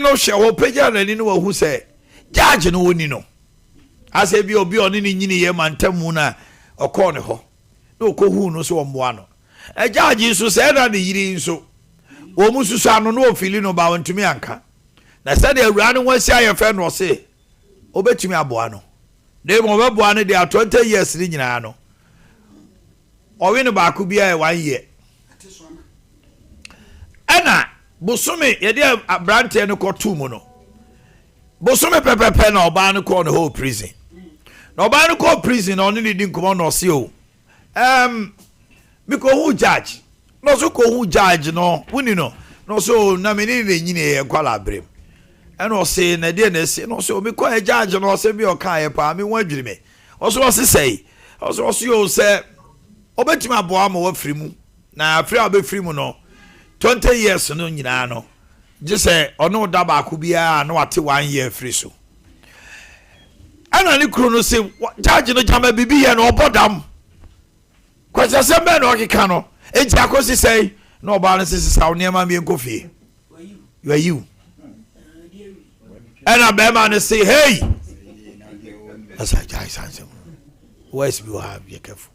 no she wo peja na ni no hu say judge no woni no ase bi obi oni ni nyini ye mantamu na okọ ne ho na okohu no so omboa no e judge so say na ne yiri nso wo mu susu ano no ofili no ba wontumi anka na say de awura no wansi ayefe no say obetumi aboa no de mo beboa no de 20 years ni nyina no owe no ba ku bia e 1 year ana bosome yede abrante no kotu mu no bosome pepepe na oba no ko no whole prison na oba no ko prison na oni di nkomo no se o biko hu judge no so ko hu judge no woni no so na me ni nyine e kwala brem ana o se na de na se no so me ko e judge no se bi o kan e pa me wadwiri me o so se sei o so yo se obetimi aboa ma wa frimu na afri abefrimu no 20 years no nyina no je say ono da ba ku bia na wate 1 year free so ana ni kro no say judge no jama bibi ye no obodam kwasa se me no keka no eji akosi say no oba no sisi saw niam me nkofie you are you ana be man say hey as I judge where's you have be careful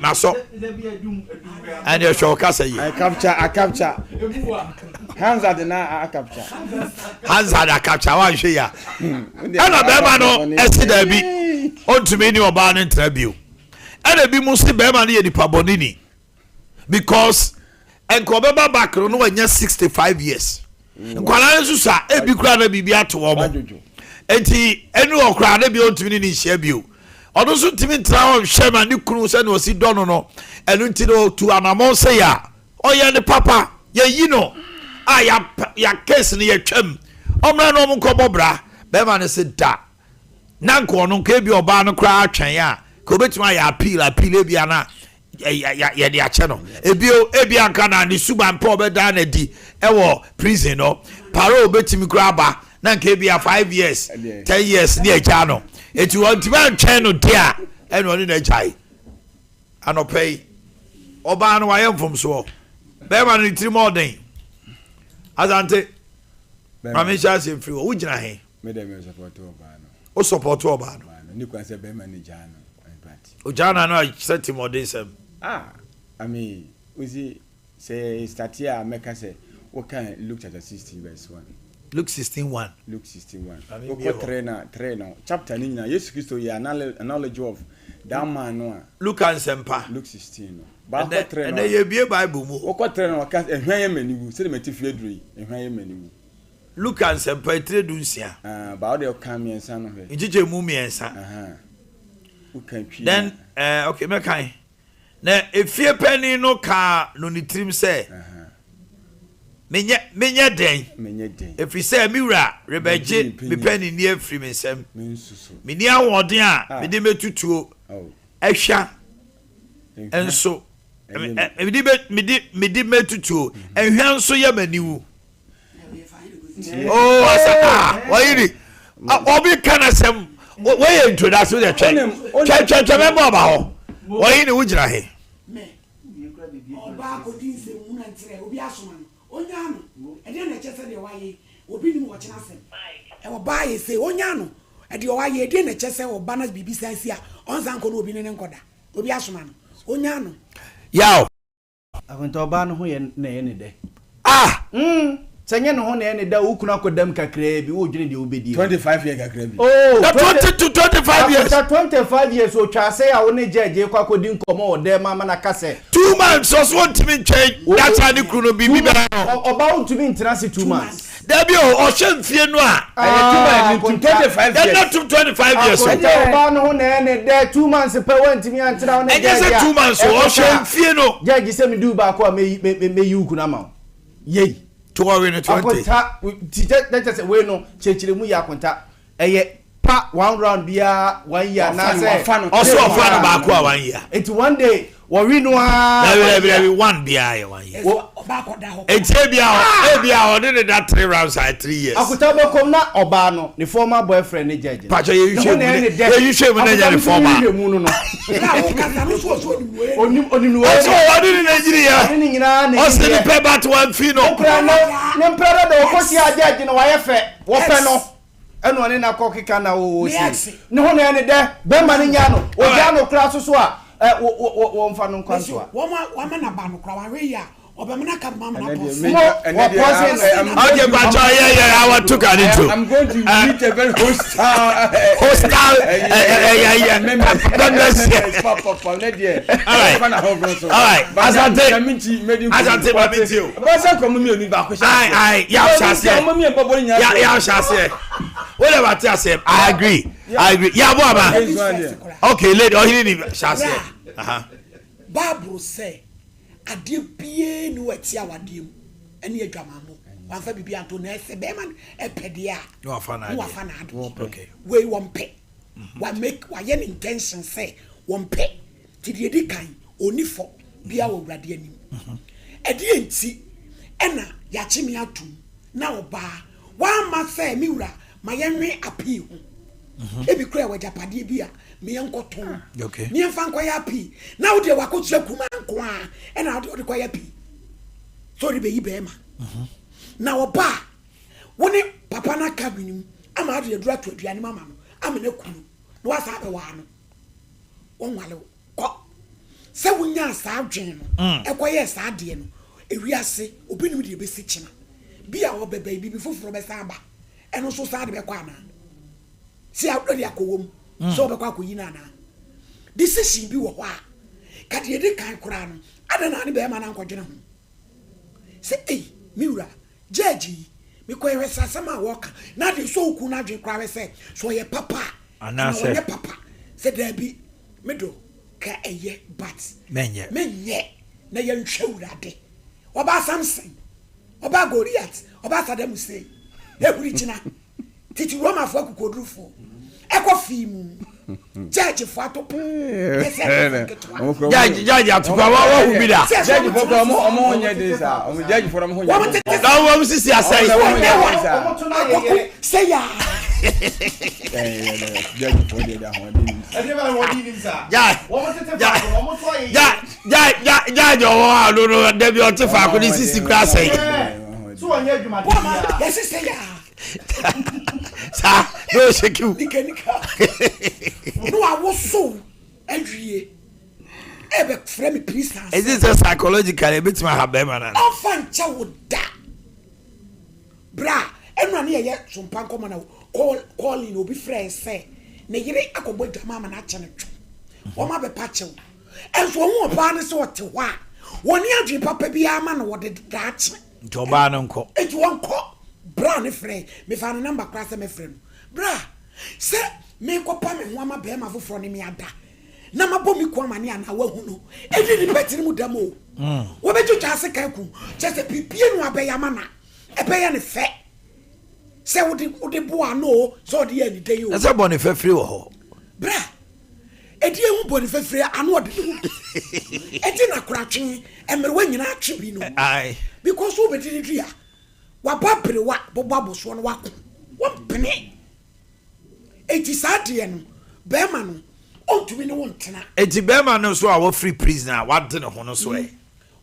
maso and you show ka say I capture hands at na I capture one hwe ya ana be man no esi da bi ontumi ni oba no ntrabio ana bi mu si be man no ye dipa bonini because enko be back no wanya 65 years nkwala nsusa e bi kura na bibi ato omo enti enu okra na bi ontumi ni hia bio odo so timi tra o hwema ni kunu se na osi dono no enu nti no tu anamon se ya oye ne papa ye yi no ya case ni ye twam omra no mo nkobobra be ma ne se da na nko no nka bi oba no kra atwen ya ko betima ya appeal bia na ya de ache no ebi anka na ni suban po be da na di ewo prison no paro betimi kra ba na nka bia 5 years 10 years ni eja no eti won ti ban twen no dia eno ni na ejai anopei oba no wayem from so be ma ni tiri modern azante mamisha se free wo gina he me dem support oba no o support oba no ni kwan se be ma ni jana party o jana no set modern sem I mean we say start here make say what can Luke chapter 16 verse 1 Luke 16:1 Luke 16:1 what trainer chapter ni na Jesus Christ ya knowledge of that man no Luke and Sempa Luke 16 no ba ko trainer and ye bie Bible mu o ko trainer o ka ehwan ye maniwu se de meti fie duru ehwan ye maniwu Luke and Sempa etredunsia ba o de o kan miensa no he njije mu miensa o kan twi then okay me kan na efie pani no ka no ni trim say menye den efi say miwura rebeje me pani ni afri me nsem me ni awoden a me de metutuo ehwa enso me di metutuo ehwa nso ye maniwu asa wayiri obi kana sem we introduction the check member ba ho wayiri wujira he oba ko din se mu na ntire obi asoma onyano e de na chese de waye obi ni mo chena sem e oba ye se onyano e de waye e de na chese oba na bibi sansia onsan ko no obi ne nkoda obi asoma no onyano yaw akwento oba no ho ye na ye ne de senye no ho na ye ne da ukuna kodam kakra bi wo dwene de obedi 25 years kakra bi 20 to 25 years 25 years o twa say a wo ne jeje kwa kodi nkomo o de mama na kase 2 months so want to be change that any kunu bibi be oba want to be interest 2 months there be o hwemfie no a 25 years not 25 years oba no ho na ye ne de 2 months pe want me antira wo ne jeje e just 2 months o hwemfie no jeje se me du ba ko me yi ukuna ma yei to we no 20 akonta that say we no chechire mu ya akonta eye pa 1 round bia 1 year na say also offer ba ko 1 year it one day worry no every one bia one year ebia did that 3 rounds at 3 years akutaba kom na oba no the former boyfriend ni judge pacho you shame the former onim so what in Nigeria ni nyina na o se ni pay back one fee no ne mpere da okosi judge no waye fe wo pe no eno ne na kokika na wo si ne ho na ne de be ma ne nya no o ja no kra so a wo mfa no kwanto a wo ma na ba no kra wa we ya obamna ka mama na boss okay but yeah I want to get into I'm going to meet a very hostile all right asante what about yourself? I agree. Yeah, boy, okay, lady, oh, he didn't say. Bible say, "Adi pie no eti awadiem, eni adwamamo. Wan fa bibi anto na ese be man epedia. No afana. Okay. We wompe. Wa make wa yen intention say wompe. Ti de di kan onifo bia wo wrade anim. Edi enti ena ya chimi atum na oba wa ma say mi wura ma yenwe api ho. Ebi kura wa japade bia me yankoton. Okay. Me yanfa nkoya api. Na wo de wakotua kuma nko a ena wo de koya api. So de be yi be ma. Na oba woni papa na kabinim ama ade adura to aduane mama no amene kunu no wasa be wa no wonwale ko se wonya sa adwen no ekoye sa ade no ewiase obinim de be si kina bia wo bebe bibi foforo be sa aba eno so sa ade be kwa na si awdo ya kowom so be kwa koyi na na decision bi wo ho a ka de de kan kura no ada na ne be ma na nkodwene ho se miura Jeji, me ko yesa sama woka na de so ku na dwe kwa se so ye papa ana se papa se da bi me do ka eye but menye na ye nhwewurade oba Samson oba Goliath oba Saddam Hussein ehuri china titi Roma fo akukodrufo ekofimu Judge fato Judge atupa wa hu bi da Judge for omo onye dey sa omo judge for omo onye da wo sisi asai say ya Judge for dey da ho dey Judge owo aloro da bi o te fa ko ni sisi kra asai so onye adwuma yes say ya sa no shake you no awoso adwie ebe frame priest is this a psychological a bit ma have be man ofan cha woda bra enu na ye sompa nkoma na calling obi friend say na yire akogbo dwama na ache ne twu o ma be pa chew enso hu oba ne se wote ho a woni adwe papa bia ama na wode daache ntoba no nko eji wonko bra ne frɛ me fa no number class me frɛ no bra se me kopa me ho ama be ma foforo ne me ada na mabɔ mi ko amane ana wahu no edi ni betiri mu dam o wo be twetwa ase kan ku chese pipie no abeya mana ebeya ne fɛ se wo de bo ano so de ya ni dey o ese bɔ ne fɛ free wo ho bra edi ehu bɔ ne fɛ free ano ode edi na koratwe emere wa nyina atwe bi no ai because wo be di dua wababere wa bobabo so no wako wompene eti saade no bema no ontumi ne wontena eti bema no so a wo free prisoner wade ne ho no so e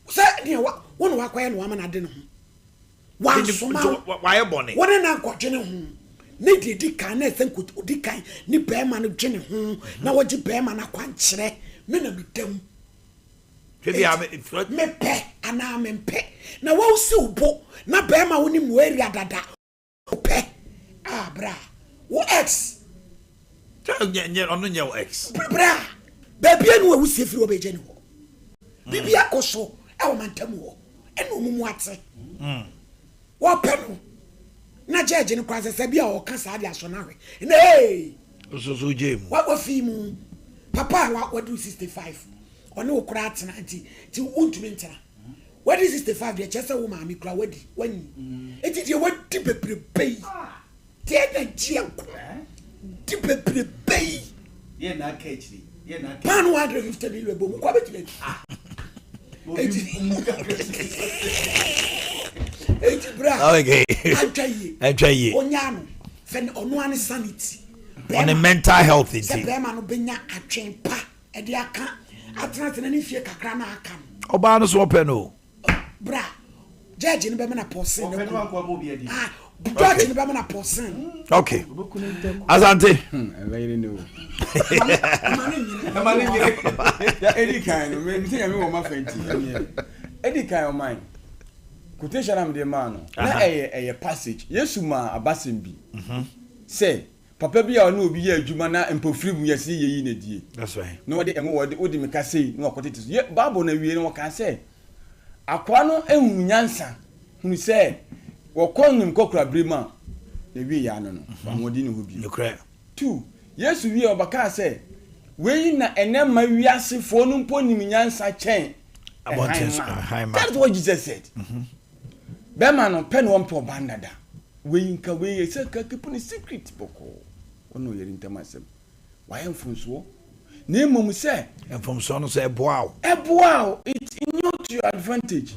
se ne wa won wakoye no amana de ne ho wa soma wa ye bone won na nkodwe ne ho ne di kan na sen ko di kan ni bema no dwe ne ho na wogi bema na kwankyere me na midam me pe ana me pe na wo si ubo na bema woni mu area dada pe bra wo ex nye ono nye wo ex bra baby enu wo si efiri obeje ni ho bibia koso e wo mantam ho enu mumu ate wo pe no na jeje ni kwa sese bia o kan sa dia so na hwe na so jemu wa fi mu papa wa do 65 oni okura atena ti untumi ntena what is 65 de chese wo ma mi kura wadi wani eti de wadi bebrebe tie na jianko di bebrebe ye na ka echi pan 150 million bo mu kwa betule eti bra okay atwaye onyano fen ono an sanity on the mental health thing se be ma no benya atwen pa e de aka atena ni fie kakra na aka oba no so open no bra judge ni be na person no judge ni be na person okay Asante very no Eddie kind me say me wo ma fenti Eddie kind o mine quotation am de man na eye passage Yesu ma abasem bi say papa bi a no obi ye adwuma na empofiri mu yesi yeyi na die that's right no de emo wodi me ka sei no akotete ye bible na wie no ka say akwa no ehunu nyansa hunu say wo konnim kokura brema na wie ya no amodi ne ho bi okra 2 Yesu wie obaka say we na enema wiase fo no mpo nim nyansa chen about high that's what Jesus said bema no pen won po bandada we nka we say ka keep ni secret boko ono yeri ntamasem why enfunso na emom say enfunso no say eboa it's not to your advantage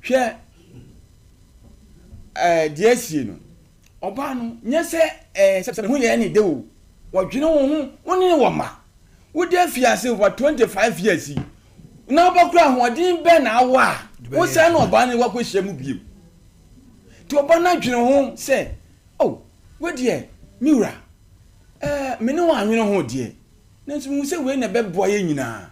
hwe DSC no oba no nye say se hu ye ni de wo wodwene wo hu ni wo ma wo de afiase over 25 years na obakura hodin be na awa wo say no oba ni wakɔhye mu biem ti oba na dwene ho say oh we de miura me ne wa anwene ho de na nso mu say we na be boa ye nyina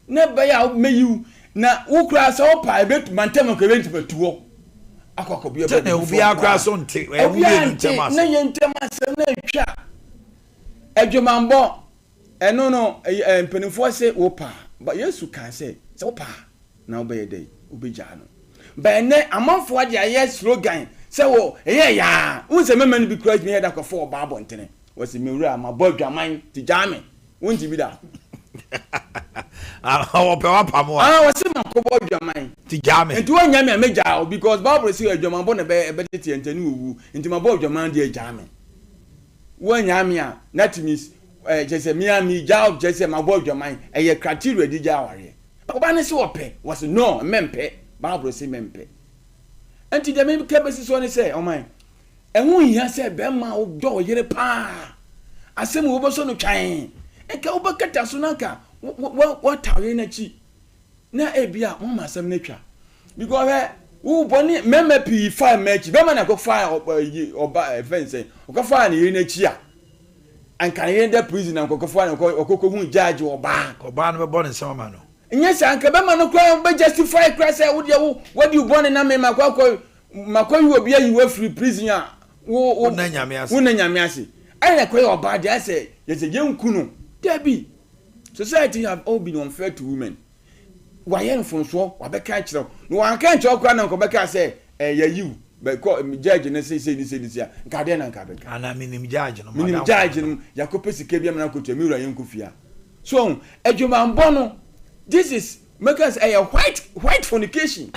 na be ya meyiw na wo kura sa opa ebet mantem ko event betuo akoko bi be obi akura so nte e wu ye ntema na ye ntema se na twa adwumambo eno no mpenifo se opa ba Yesu kan se opa na obeye dey obeja no ba ne amanfo ade aye slogan se wo eye ya unse mema no bi kura me head akofo oba abontene wose mewura ma bodwaman ti jame wonti bi da ope wa pamo wose ma ko bodwaman ti jame enti wonya me meja because Bible say adwamambo na be tete entani owu enti ma bodwaman de jame wonya me a that means jese miami job jese ma bodwaman eye criteria di jaware oba ne se ope was no mempe Bible say mempe enti de me kebesi so ne say o man ehun hia say be ma o do yere pa asem wo bo so no twan enka wo bakata so naka what tawe na chi na ebia mo ma asem na twa because wo boni meme p5 match be ma na go fire oba fence o go fire na yere na chi a anka yere da prison and go fire okoko hu judge oba no be born in summer no yes anka be ma no kwa be justify cry say wo de wo what do you born na me makwa you obi ayi we free prison a wo na nyame ase I kwa oba de say yes yenku no debi society have all been unfair to women why enfonso wa be ka kire no wan ka kire okwa na ko be ka say ya you be ko judge na say ni nka de na nka be ka ana minim judge no minim judge no yakope sike bia na kotua mi wura yenku fia so adwumambo no this is make us a white fornication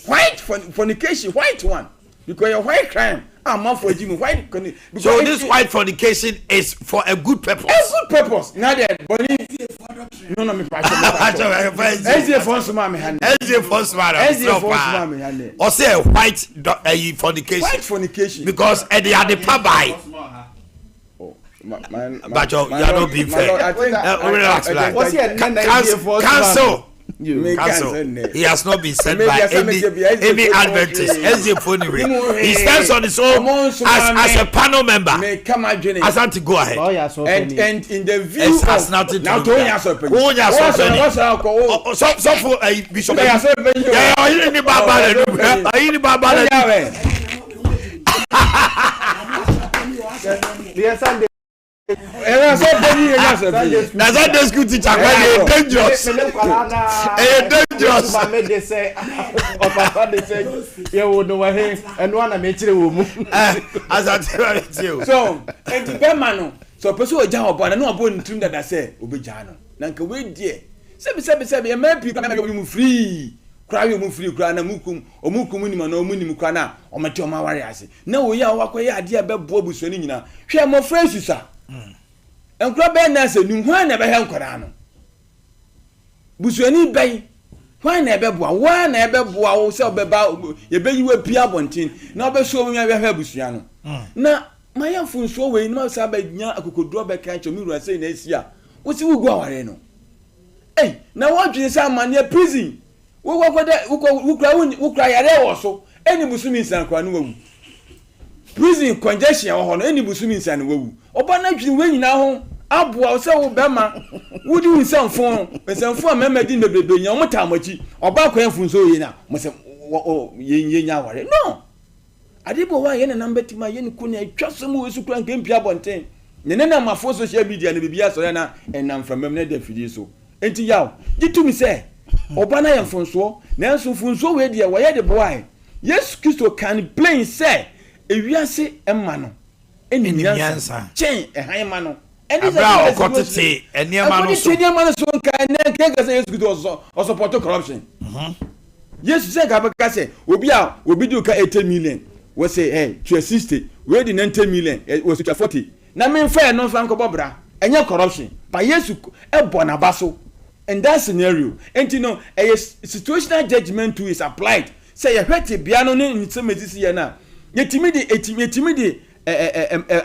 white fornication white one because your white crime man for Jimmy white so this white fornication is for a good purpose now that no me pass easy for me hand or say white fornication because at the other by but you are not being fair. Cancel. He has not been sent by any Adventist. He stands on his own as a panel member. Asante, go ahead. And in the view has nothing to do with Bishop. That's not the school teacher. Dangerous. So, and the Bemano, so pursue a job, but I know about him that I say, Obejano. Nanka, wait, dear. Sebi, a man people free. Cry you free, cry mukum, or mukuminima, no minimukana, or Matoma warriors. No, we are walk away idea about Bobu Sonina. Share more friends, sir. enkura be na se nu hwan na be he nkora no busuani bɛn hwan na ɛbɛboa wa na ɛbɛboa wo sɛ ɔbɛba yɛbɛyiwa pia bonten na ɔbɛso omi ahwɛ busua no na maya funso we ni ma sa ba nya akokoduro bɛka kyɛ mi wura sɛ na asia wo si wo gu aware no na wo dwene sɛ amane prison wo kura yare wo so eni busumi nsan kwa no wawu prison congestion wo ho no eni busumi nsan no wawu oba na dwene we nyina ho aboa sɛ wo bɛma wodi nsanfo nsanfo a memedi bebrebe nya mo tamachi oba kwan funso yi na mo sɛ ye nya aware no adibo wa ye na nambetima ye ni kuni atwasom we su kura nkempia bonten ne na mafo social media ne bibia so na enam from mem na da fidi so enti yaw gitumi sɛ oba na ye mfonso na nso mfonso we de ye de boy yes Kristo can plain sɛ ewiase emma no eni nyansa chen ehan ma no abra okotete eniema no so eniema no so nka ne kega sɛ yes Kristo o support corruption yes sɛ ka beka sɛ obi do ka 80 million we say hey to 60 we di 90 million we to 40 na me fair no fan ko bobra enye corruption but yesu e bona baso in that scenario enti no a situational judgment too is applied say you hwete bia no ne nsemedisi ye na yetimi di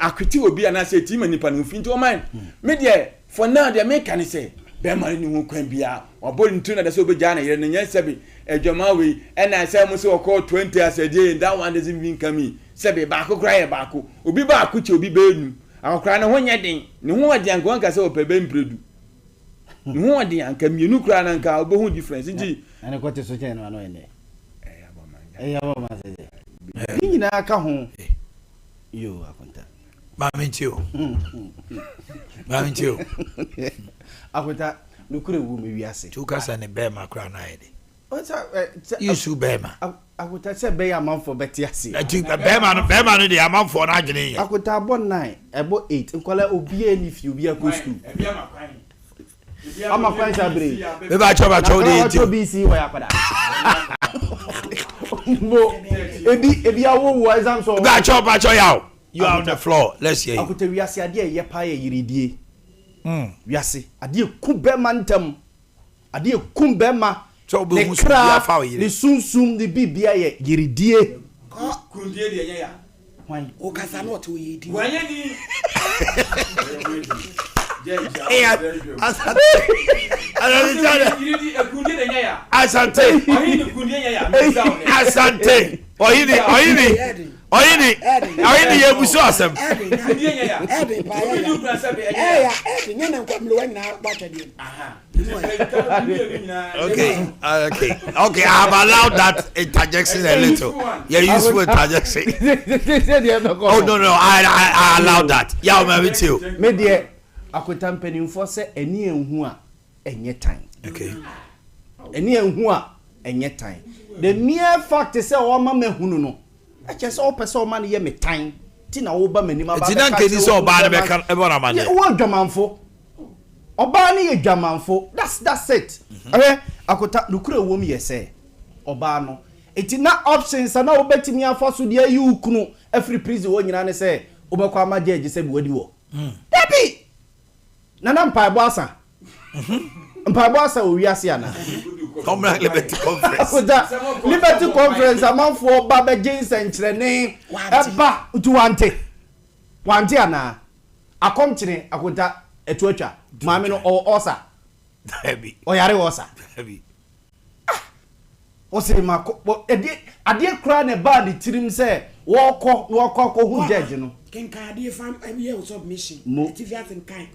akwiti obi ana say timi nipa no finti o man me de for now they make can say be mari ni ho kwan bia obori ntu na de say obeja na yere no nya sebi edwama we and I say mo say okọ 20 as a day that one doesn't even come in sebi ba ko kra ye ba ko obi ba ko che obi be nu akokra na ho nya den ne ho odi anka wanka say opebe mpredu ne ho odi anka mienu kra na anka obehu difference nti ane ko te so chen no ano ene aboma se ni na aka ho yo akonta ba mentio akonta nukure wu me wiase tu kasa ne be makra na yede What's Isu bema. Akuta se be amanfo beti ase. Bema no de amanfo na adwene ye. Akuta abo 9, abo 8. Nkola obi ani fi obi akọ school. Ama kwan sabre. Me ba choba chow de enti. Obi si wa yakoda. Mo ebi awo exam so. Ba choba chow yaw. You are on the floor. Let's hear you. Akuta wiase ade ye pa ye yiridie. Wiase ade ku bema ntam. Ade ku bema so be musu bia fa yire ni sunsum ni bibia ye yiridie kundie de nya ya wan o kasa no to yedi wanye ni asante kundie de nya ya asante oyini kundie nya ya asante oyini ye buso asem kundie nya ya nya na kwa mlo wana ba tade Okay, I have allowed that interjection a little. Yeah, useful interjection. Oh no, I allowed that. Yeah, I'm with you. Me de akweta mpanimfo se eni enhu a enye tan. Okay. Eni enhu a enye tan. The mere fact is say o ma mahunu no. I just o pese o ma ne ye me tan. Ti na wo ba manima ba. Ti na nkedi so o ba ne be kan e bona ma ne. Wo adwamanfo. Oba ni adwamanfo. That's it. Akota nukure wom yese. Oba no. Eti na options na wo betimi afaso de ayi ukunu every prison wo nyina ne se obekwa ma judge se bi wadi wo. Dabi. Nana mpaebo asa. Mpaebo asa o wiase ana. Come Liberty Conference. Akota Liberty Conference amanfo ba be jinse nkyerene eba utu wante ana. Akomkyere akota etuatwa maame no osa Heavy. Oyare osa Heavy. Osiri mako ade kra ne ba de tirim se wo hu judge no kenka ade fam ye submission activate in kind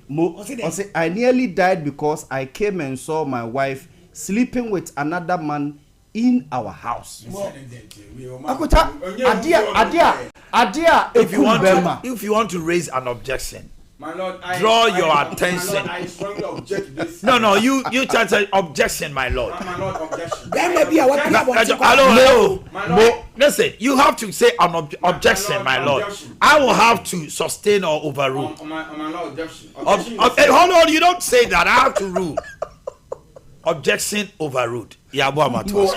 Ose I nearly died because I came and saw my wife sleeping with another man in our house. Akuta adia If you want to raise an objection, my lord, draw your attention. I strongly object this. No, you tell say objection, my lord. My lord, objection. There may be a what Hello. Lord. Listen, you have to say an objection, my lord. I will have to sustain or overrule. My lord, objection. Hold on, you don't say that. I have to rule. Objection overruled. Yabo amato.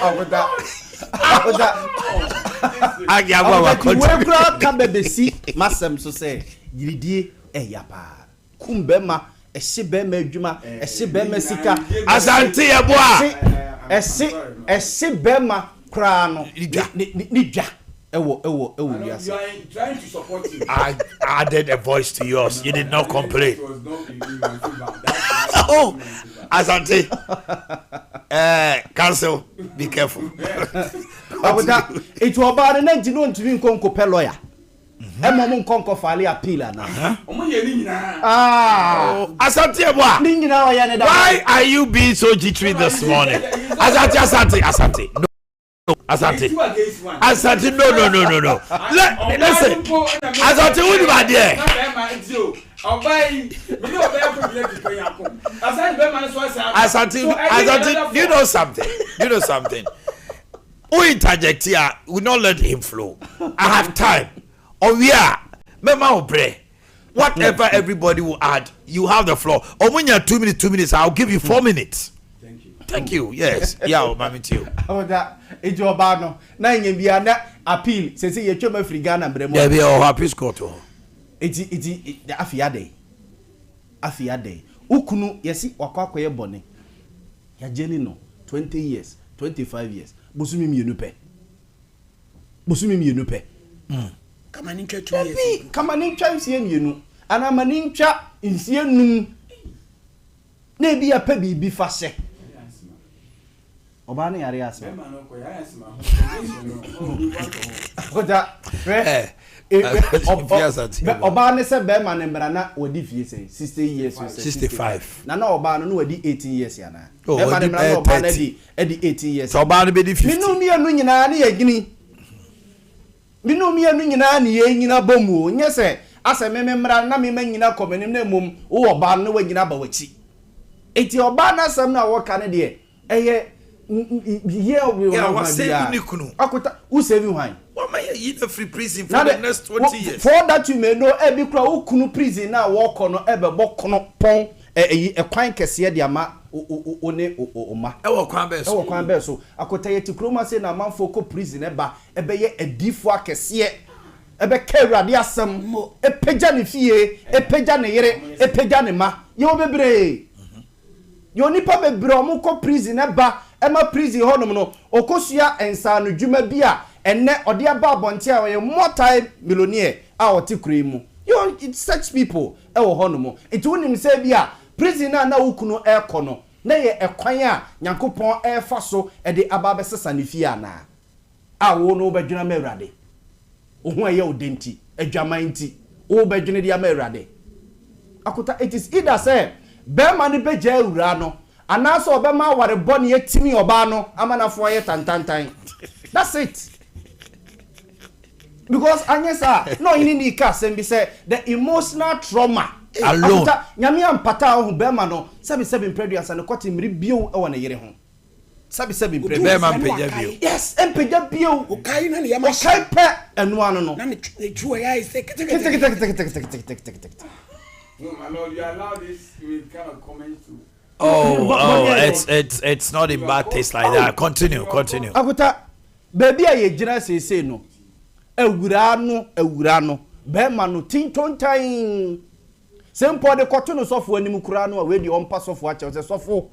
Agyawa continue. We kra ka bebesi masem so say yiridie eyapa. kum bema ese bema adwuma ese bema sika asante yeboa ese bema kra no ni dwa ewo wiase. You are trying to support him. I added a voice to yours. You did not complain. Oh, asante. Cancel. Be careful. It was about the 19 to be conco per lawyer. Emom conco file appeal na. Asante boy. Why are you being so jittery this morning? Asante. No. Asante, no. Listen. Asante, who do bad there? Asante, you know something. Who interject here? We not let him flow. I have time. Oh yeah, Mema pray. Whatever everybody will add, you have the floor. Or when you're 2 minutes, I'll give you 4 minutes. Thank you. Yes. Yeah, mami too. That it's your bano. Na nyebia na appeal. Say ye twema free Ghana bremo. Yeah, be o happy score. It's the afiade. Ukunu yesi wakwakoye bone. Ya jeni no 20 years, 25 years. Bosumi mienu pe. Kama nintwa 2 years. Kama nintwa nsie mienu. Ana manintwa nsie num. Na bi ya pa bibi fa se. Obani yare asma. Oja, Obani se be man mbra na wodi fie say 60 years 65. Na Obani no wodi 18 years ya na. Be man mbra na Obani di 18 years. So Obani be di 50. Minu mienu nyina na ye gini. Minu mienu nyina na ye nyina bomu. Nye se ase me mbra na me nyina komenim na mum wo Obani no wanyina ba wachi. Eti Obani asem na wo ka ne de eye yeah, was saving Nikunu. Akuta, who saving wine? What am I in a free prison for the next 20 years? For that you may know, every crowd who prison now walk on ever walk on pong a quine cassia diama oma. Our Quambe so. Akuta yet to chroma say na man for prison eba a defwa cassia. Ebe kera dia sam e pejani fie e pejani yere e pejani ma yo bebre yo nipa bebre omo ko prison eba Emma prison honum no okosua ensa no dwuma bia enne ode aba abonte a we multi-millionaire a wote kure mu you it's such people e wo honum it wonim say bia prison na wukunu e kono na ye ekwan a Nyankopon e fa so e de aba besesa ne fie ana a wo no badwuna mawrade ohun aye odenti adwaman nti wo badwuna dia mawrade akuta it is either say be man be ja awura no anaso obema ware boni etimi oba no amanafo ye tantantan. That's it. Because anyesa no ini ka sem bi say the emotional trauma alone nyame ampata ho bema no sabi impreduas and kwati mri bio e wona yere ho sabi impre bema mpegya bio. Yes empegya bio okai na ya ma okai pe enu anu no na ne chuo ya ise No, my lord, you allow this with kind of comments too. It's not in bad taste like that. Continue. Akuta baby aye gina say no. Ewura no. Be ma no tintontan. Sempo de koto no sofo anim kura no we di ompa sofo ache say sofo.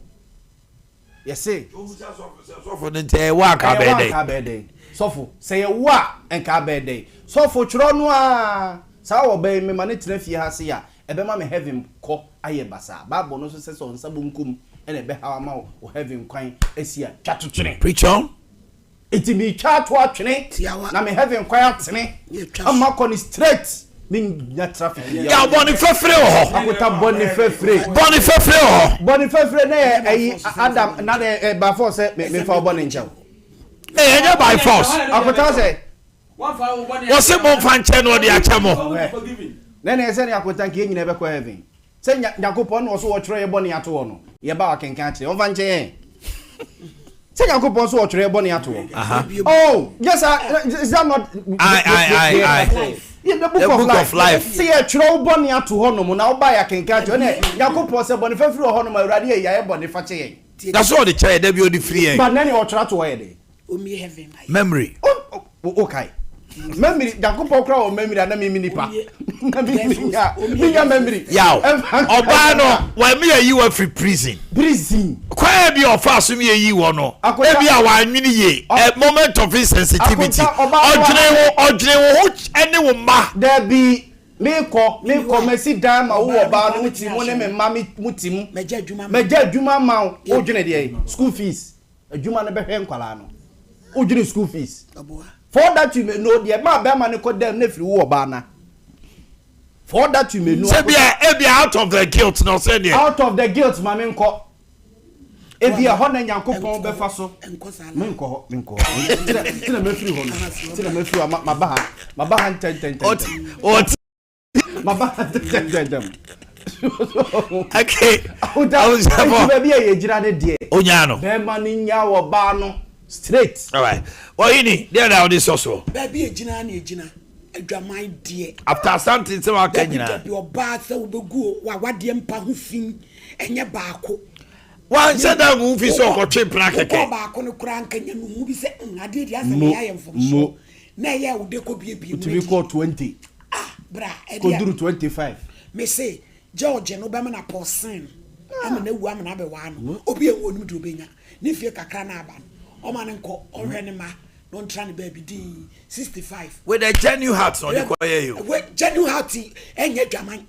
Yes say. Sofo nte wa ka bede. Sofo say wa enka bede. Sofo chro no a sa wo be me ma ne tena fie ha se ya. Ebe ma me heaven ko aye basa Bible no so say so nsabunkum ene be hawa ma o heaven kwan asia twatotwene preach on iti mi twato atwene na me heaven kwan atene ama ko ni straight ni nya traffic ya boni fefre ho akuta boni fefre na ayi Adam na de by force me fa boni nche enye by force akuta say what's it mo fan che no de achamo nene ese ni akuta nke nyina be ko heaven say Yakopon no so wo twere boni ato no ye ba wakenkan kire on van che say Yakopon so wo twere boni ato oh yes is that not I in the book of life say ye twere boni ato ho no na wo ba yakenkan kire ne Yakopon say boni fafiri ho no ma urade ye ya boni fa che ye that's all the chair dey be odi free but nene wo twere to wo ye dey omi heaven memory okay memory Yakopon kra o memory na me nipa Minya memory. Yaw. Oba no, when me yi wa free prison. Prison. Kwa bi ofa so me yi wo no. E bi a wa nwini ye. Moment of insensitivity. Odwene wo ene wo ma. There be me ko mesi dan ma wo oba no muti mo ne me ma muti mu. Meja adwuma ma wo odwene de school fees. Adwuma no be hwe nkwala no. Odwene school fees. For that you may know the ma be ma ne ko dem na firi wo oba na. For that you may know. Say be out of the guilt no say there. Out of the guilt ma me nko. E bia ho na Nyankopon be fa so. Me nko. Tina me firi ho no. Tina me firi ma ba ha ten. What? Okay. Baby e jira de die. Onyano. Be ma ni nya wo ba no straight. All right. Well, ini there now this also. Baby e jina. Adwaman die. After something say wa ka nyina. Baby oba se wo begu wa wade mpa ho fin enye baako. Wan say that wo fi so ko twe pra keke. Baako no kura nkanya no hu bi se ade de ase ya yem fom so. Na ye wo de ko bie. To be called 20. Bra, Koduru 25. Me say George no be na porcine. Am na wu am na be wa no. Obi e wonu de obenya. Ne fie kakra na aba. O ma ne nko ohwe ne ma. Don't try to baby D 65. With a genuine heart on the choir you. With genuine heart enye dwaman.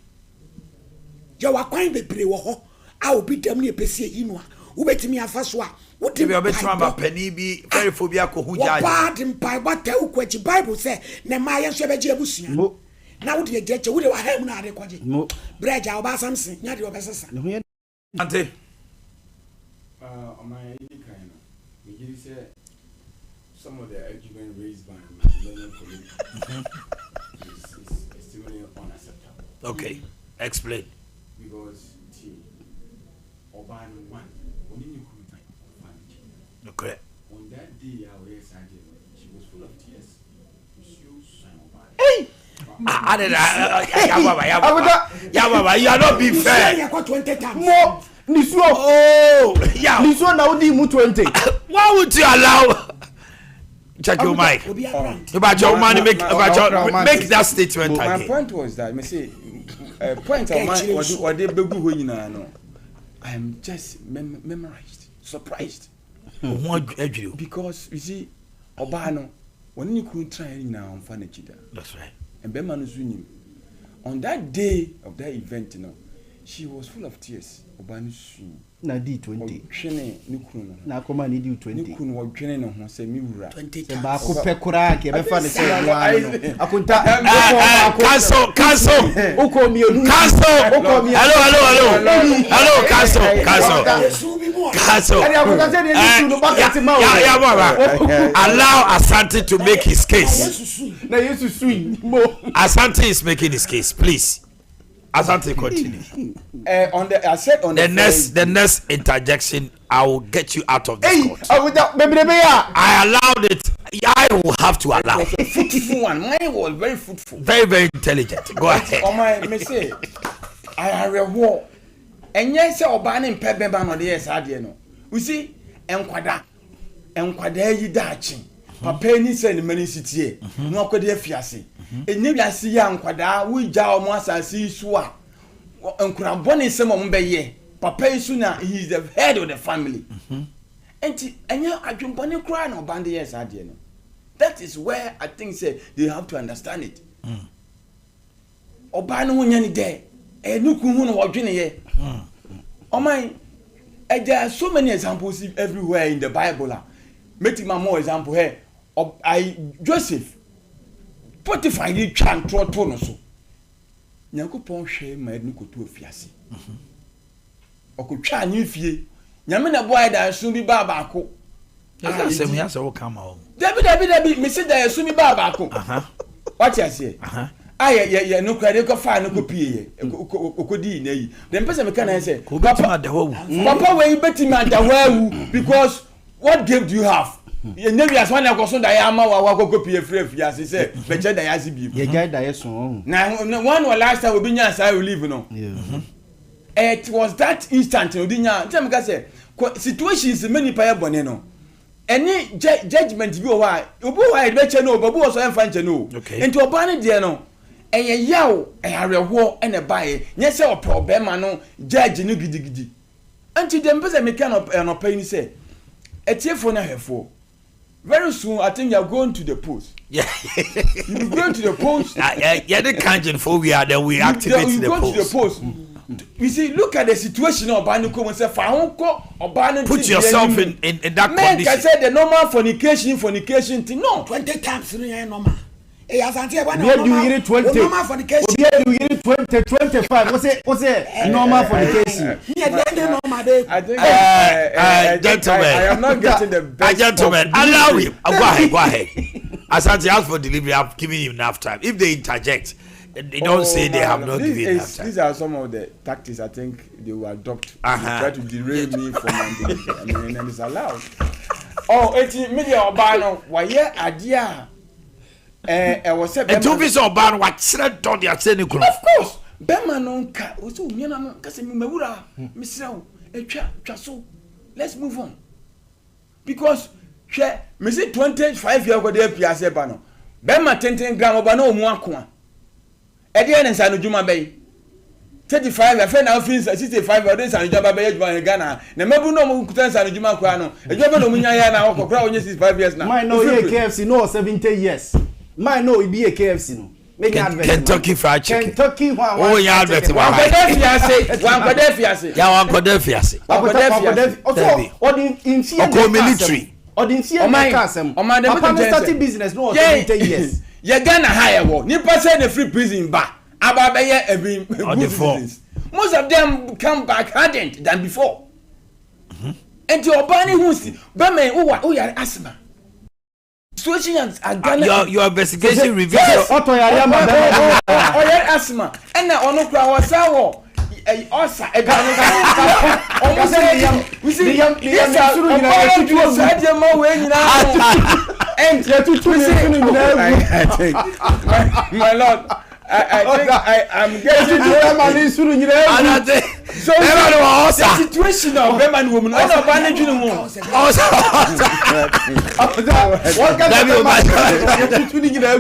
Je wa kwan bebre wo ho. A obi dam ne pese yi no a. Wo betimi afa so a. Wo de be betwa ma pani bi very phobia ko hu jaje. Bad mpai what tell kwachi Bible say na ma ye so be je abusua. Na wo de jeje wo de wa ha mu na ade kwaje. Breja oba samson nya de obesesa. Ante. On my kind of. We say some of the argument raised by learning community is extremely unacceptable. Okay, explain. Because Oban one, only you could okay. On that day, she was full of tears. She sang Oban. Hey! You are not being fair. 20 times. More. Nisu. Oh, yeah. Nisu na odi mu 20. Why would you allow? Check your mic. About your money, make that statement again. My point was that, me say, point of mine, what they begu ho nyina no. I am just memorized, surprised. Because you see, Obano, when you could try now on Fanachida. That's right. And Bema Zunim. On that day of that event, she was full of tears. Obano na D20. Twene nukunu. Na koma ni D20. Nukunu wa twene no ho se mi wura. 20 times. Ba ko pekura ke be fa ne se no. Akunta. Cancel. Uko mienu. Cancel. Hello, cancel. Allow Asante to make his case. Na Yesu swing. Asante is making his case, please. Asante continue. The next interjection, I will get you out of this court. I allowed it. I will have to allow. A fruitful one. Mine was very fruitful. Very, very intelligent. Go ahead. Me say, I have a war. And yes, Obana in Pebeba no yes, no. We see, enquada yi dachi. Papa ni send many city. No could have fiasse. And never see young quada, we jaw once I see swa. And Craboni some ye. Papa sooner he is the head of the family. And yeah, I jump on a cry no bandy yes, no. That is where I think say they have to understand it. Obano nyani there. And no kuhun or junior. Oh my, there are so many examples everywhere in the Bible. Making my more example here. Joseph. Potiphar yi twa ntroto no so. Nyankopon hwe ma enu kotu ofiase. Okotwa anyi fie. Nyame na boy da so bi ba ko. Say me answer will come out. David me say da so bi ba ko. What you say? Yeah, no credit ko fa no ko pie. Okodi na yi. Dem pese me kan say, Papa we beti me adawawu because what gift do you have? You never as one akoso da ya ma wa kokopie free as say be che da ya sibi ye guy da yeso na one or last time we nya say we leave no it was that instant we nya tell me ka say situations many pa bone no any judgment bi o wa obo wa e be che no obo so enfa nche no enti oba ne de no eye yaw areho ene bae nye se ope obema no judge no gidigidi anti dem pese me kan no pay ni say etiefo na hefo very soon I think you are going to the post. Yeah. You be going to the post. Yeah, the Kangen phobia then we activate the post. You go to the post. You see, look at the situation of Banuko and say, put yourself in that condition. Man can say the normal fornication thing. No. 20 times normal. Hey, as I say, we do it 20. Normal fornication. We do it 20, 25. What's it? Normal fornication. I think, gentlemen, I am not getting the best. Gentlemen, allow him. Go ahead. As I ask for delivery, I've given him enough time. If they interject, they don't say they have not given enough time. These are some of the tactics I think they will adopt to try to derail me from my delivery. I mean, and it's allowed. Oh, 80 million Obano, why, yeah, idea. I was saying, and two pieces of ban, what said, don't you say, of course, Berman on cat was so near Casimura, Miss Chasso. Let's move on. Because, me say 25 years ago, there, Piazza Bano. Berman 10 gram of Bano Mwakwa. At the end, and San Juma Bay. 35, I found out 65 or days and Jabba Bay, Ghana. Never know who could San Juma Quano. A job of Munya or Crown is 5 years now. Mine no KFC, no 70 years. Mine no, it be a KFC. No. Kentucky Fried Chicken. Kentucky one. Oh, yeah, one Fiasse. Yeah, one Fiasse. Or military. Or the Fiasse. Or my starting business, no 70 years. You're gonna hire one. Nipa say the free prison bar. Ababeye every business. Most of them come back hardened than before. And your bunny who's Bame who are asthma. Situations are gonna your investigation reveals asthma. And now on the was our also we see my lord, I'm getting so the situation of Beman woman, what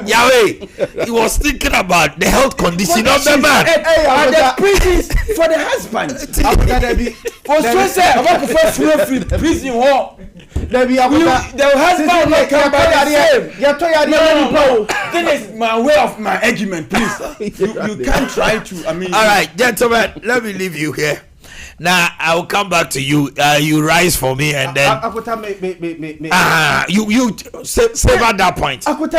Yahweh, he was thinking about the health condition of the man and the prisons for the husband. For so say about the first prison war. The husband will come back the same. This is my way of my argument, please. You can't try to. I mean, all right, gentlemen, let me leave you here. Now I will come back to you. You rise for me, and then you save at that point. Save at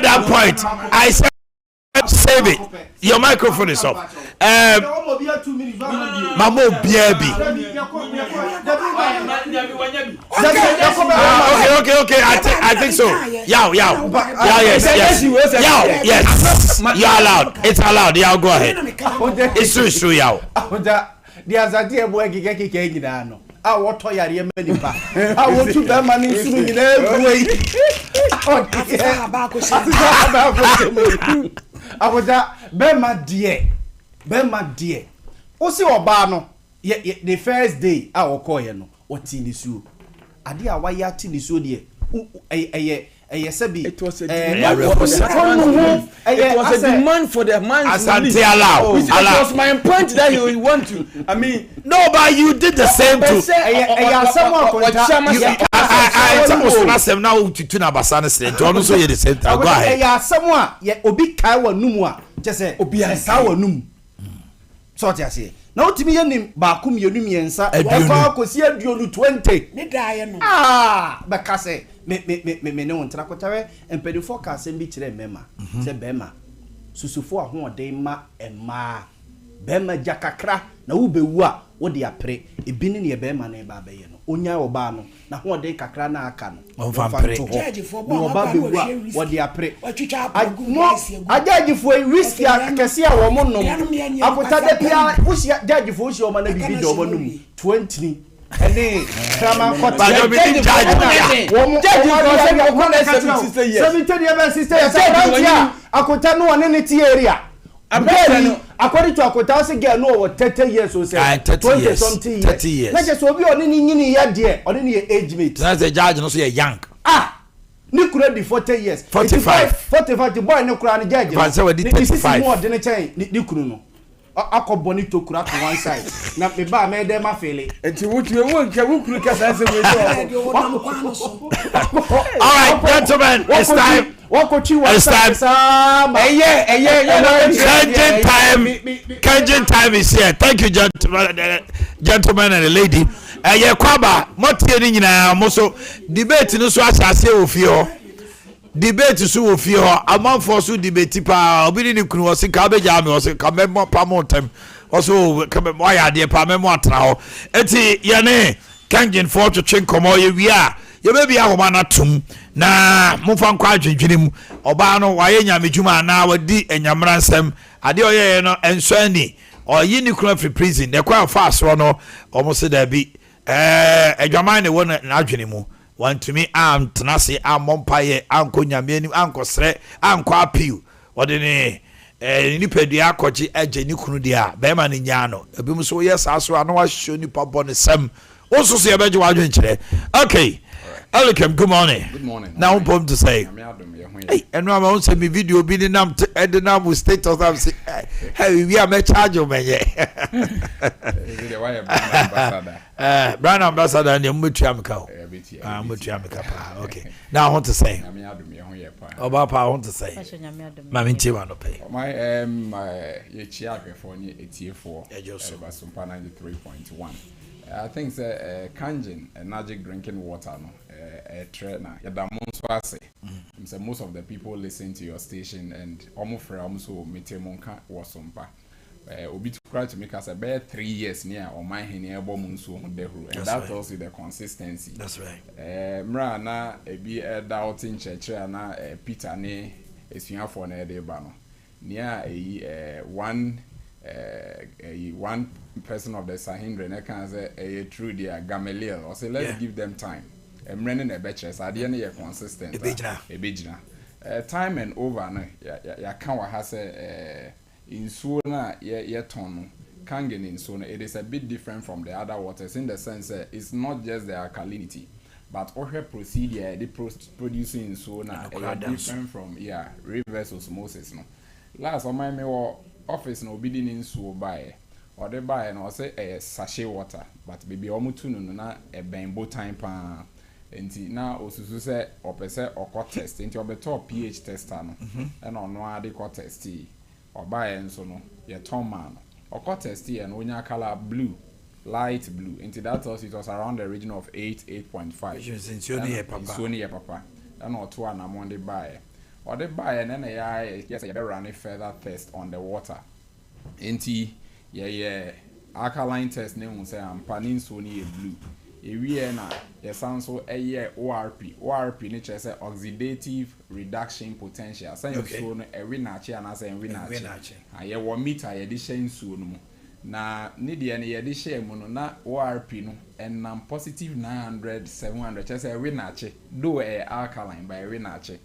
that point. I said save it. Your microphone is off. Mamo Biabi. Okay. I think so. Yow. Yes. You're allowed. It's allowed. Yow, go ahead. It's true, Yow. There's a dear boy, Gigano. I want to yari manipa. I want to be money soon in every way. I was that Bema dear. Osi Obano, the first day I will call you. What in this you? I dear, why you acting this so dear? It was a demand for the man's release. It was my point that you want to. I mean, no, but you did the same too. I now to tuna basana say to so you the same time. Go ahead. Someone obi kai wa numwa just say obi ansa wa num. So ti ase. Na otimi yanim ba kum yenu miensa o fa akosi aduonu 20. Ne dae no. Be ka say me ne wontra kwatawe empedifo ka asem bi kire mema. Se bema. Susufo ahoden ma ema. Bema jakakra na wo bewu a wo de apre ebini ne bema na ba beye no. Onya oba no na ahoden kakra na aka no. Judge for bo ba bewu a wo de apre. Judge for risk ya kese a wo mo no. Akota de pia wo judge for wo ma na bibi do mo no 20 ene krama kota judge akota no one in the area according to akota say girl no 30 years so say 20 something years 30 years na just obi oni ni nyini ya de oni ni age mate that's the judge no so young ni kura di 40 years 45 the boy no kura ni judge if I say we did 35 more than a chain ni kuru no akoboni to kura to one side na me ba me dem afele enti wutu won ka wukuru kasa se we so all right gentlemen it's time Kangen time is here. Thank you, gentlemen and the lady. Kwaba, motie ni nyina moso debate no so asase ofio. Debate so ofio. Amanfo so debate pa obi ni kunu wose ka beja me wose ka memo pamontem. Also ka memo ayade pa memo atra ho. Enti ye ne Kangen for to chin komo ye wia. Ye be bia homa na tum na mumfa nkwa adwendwene mu oba no waye nyamedwuma na wadi enyamra nsem ade oyeye no enso ani oyi ni kura free prison de kwa fast no omo da bi adwaman ne wona na adwene mu wantumi am tenase amompaye anko nyame ni anko sre anko appeal wode ne nipadua akɔgye agye ni kunu dia be ma ne nya no ebi mu so yes aso ano wa hwo nipa bɔ ne sem oso so ye beje wa adwenkyere okay. Welcome, good morning. Good morning. Now, I'm going to say, hey, and now I'm on some video being up at the number status. I'm saying, hey, we are my charge of me. Brand ambassador and the Mutuamka. Okay. Now I want to say, Obapa, I want to say, Mammy Chimano pay. My Iiadeakye for Sompa 93.1. I think Kangen, magic drinking water, no, trainer. Most of the people listen to your station and almost meet monka was Sompa. Obi to try to make us a better 3 years near Omanhene Yaw and that tells you the consistency. That's right. Mra na ebi doubt in church na Peter ne esuya for na de ba no. Near one person of the Sahindra can say a true dear Gamaliel or say let's give them time. Running a betches, I didn't consistent. A bijna. Time and over no ya can has in Sona ye ton Kangen in Sona. It is a bit different from the other waters in the sense it's not just the alkalinity, but her procedure the producing in Sona different from reverse osmosis no. Last on my office no bidding in so buy or they buy and say a sachet water but baby omutu no na a bambo time pa enti na osusu say or test enti obeto pH tester no and on no ade ko test or buy enso no ye ton man or test and onya color blue light blue enti that tells it was around the region of 8.5 so papa and or two and among the buy or they buy and then yes you run a further test on the water enti alkaline test name say am panin so ni blue ewie na sound so ORP ni say oxidative reduction potential say so no ewe na che na say ewe na che aye wo meter ye de hye so no na ni de ne ye de hye mu no na ORP no enam positive 900 700 say ewe na che do alkaline by ewe na che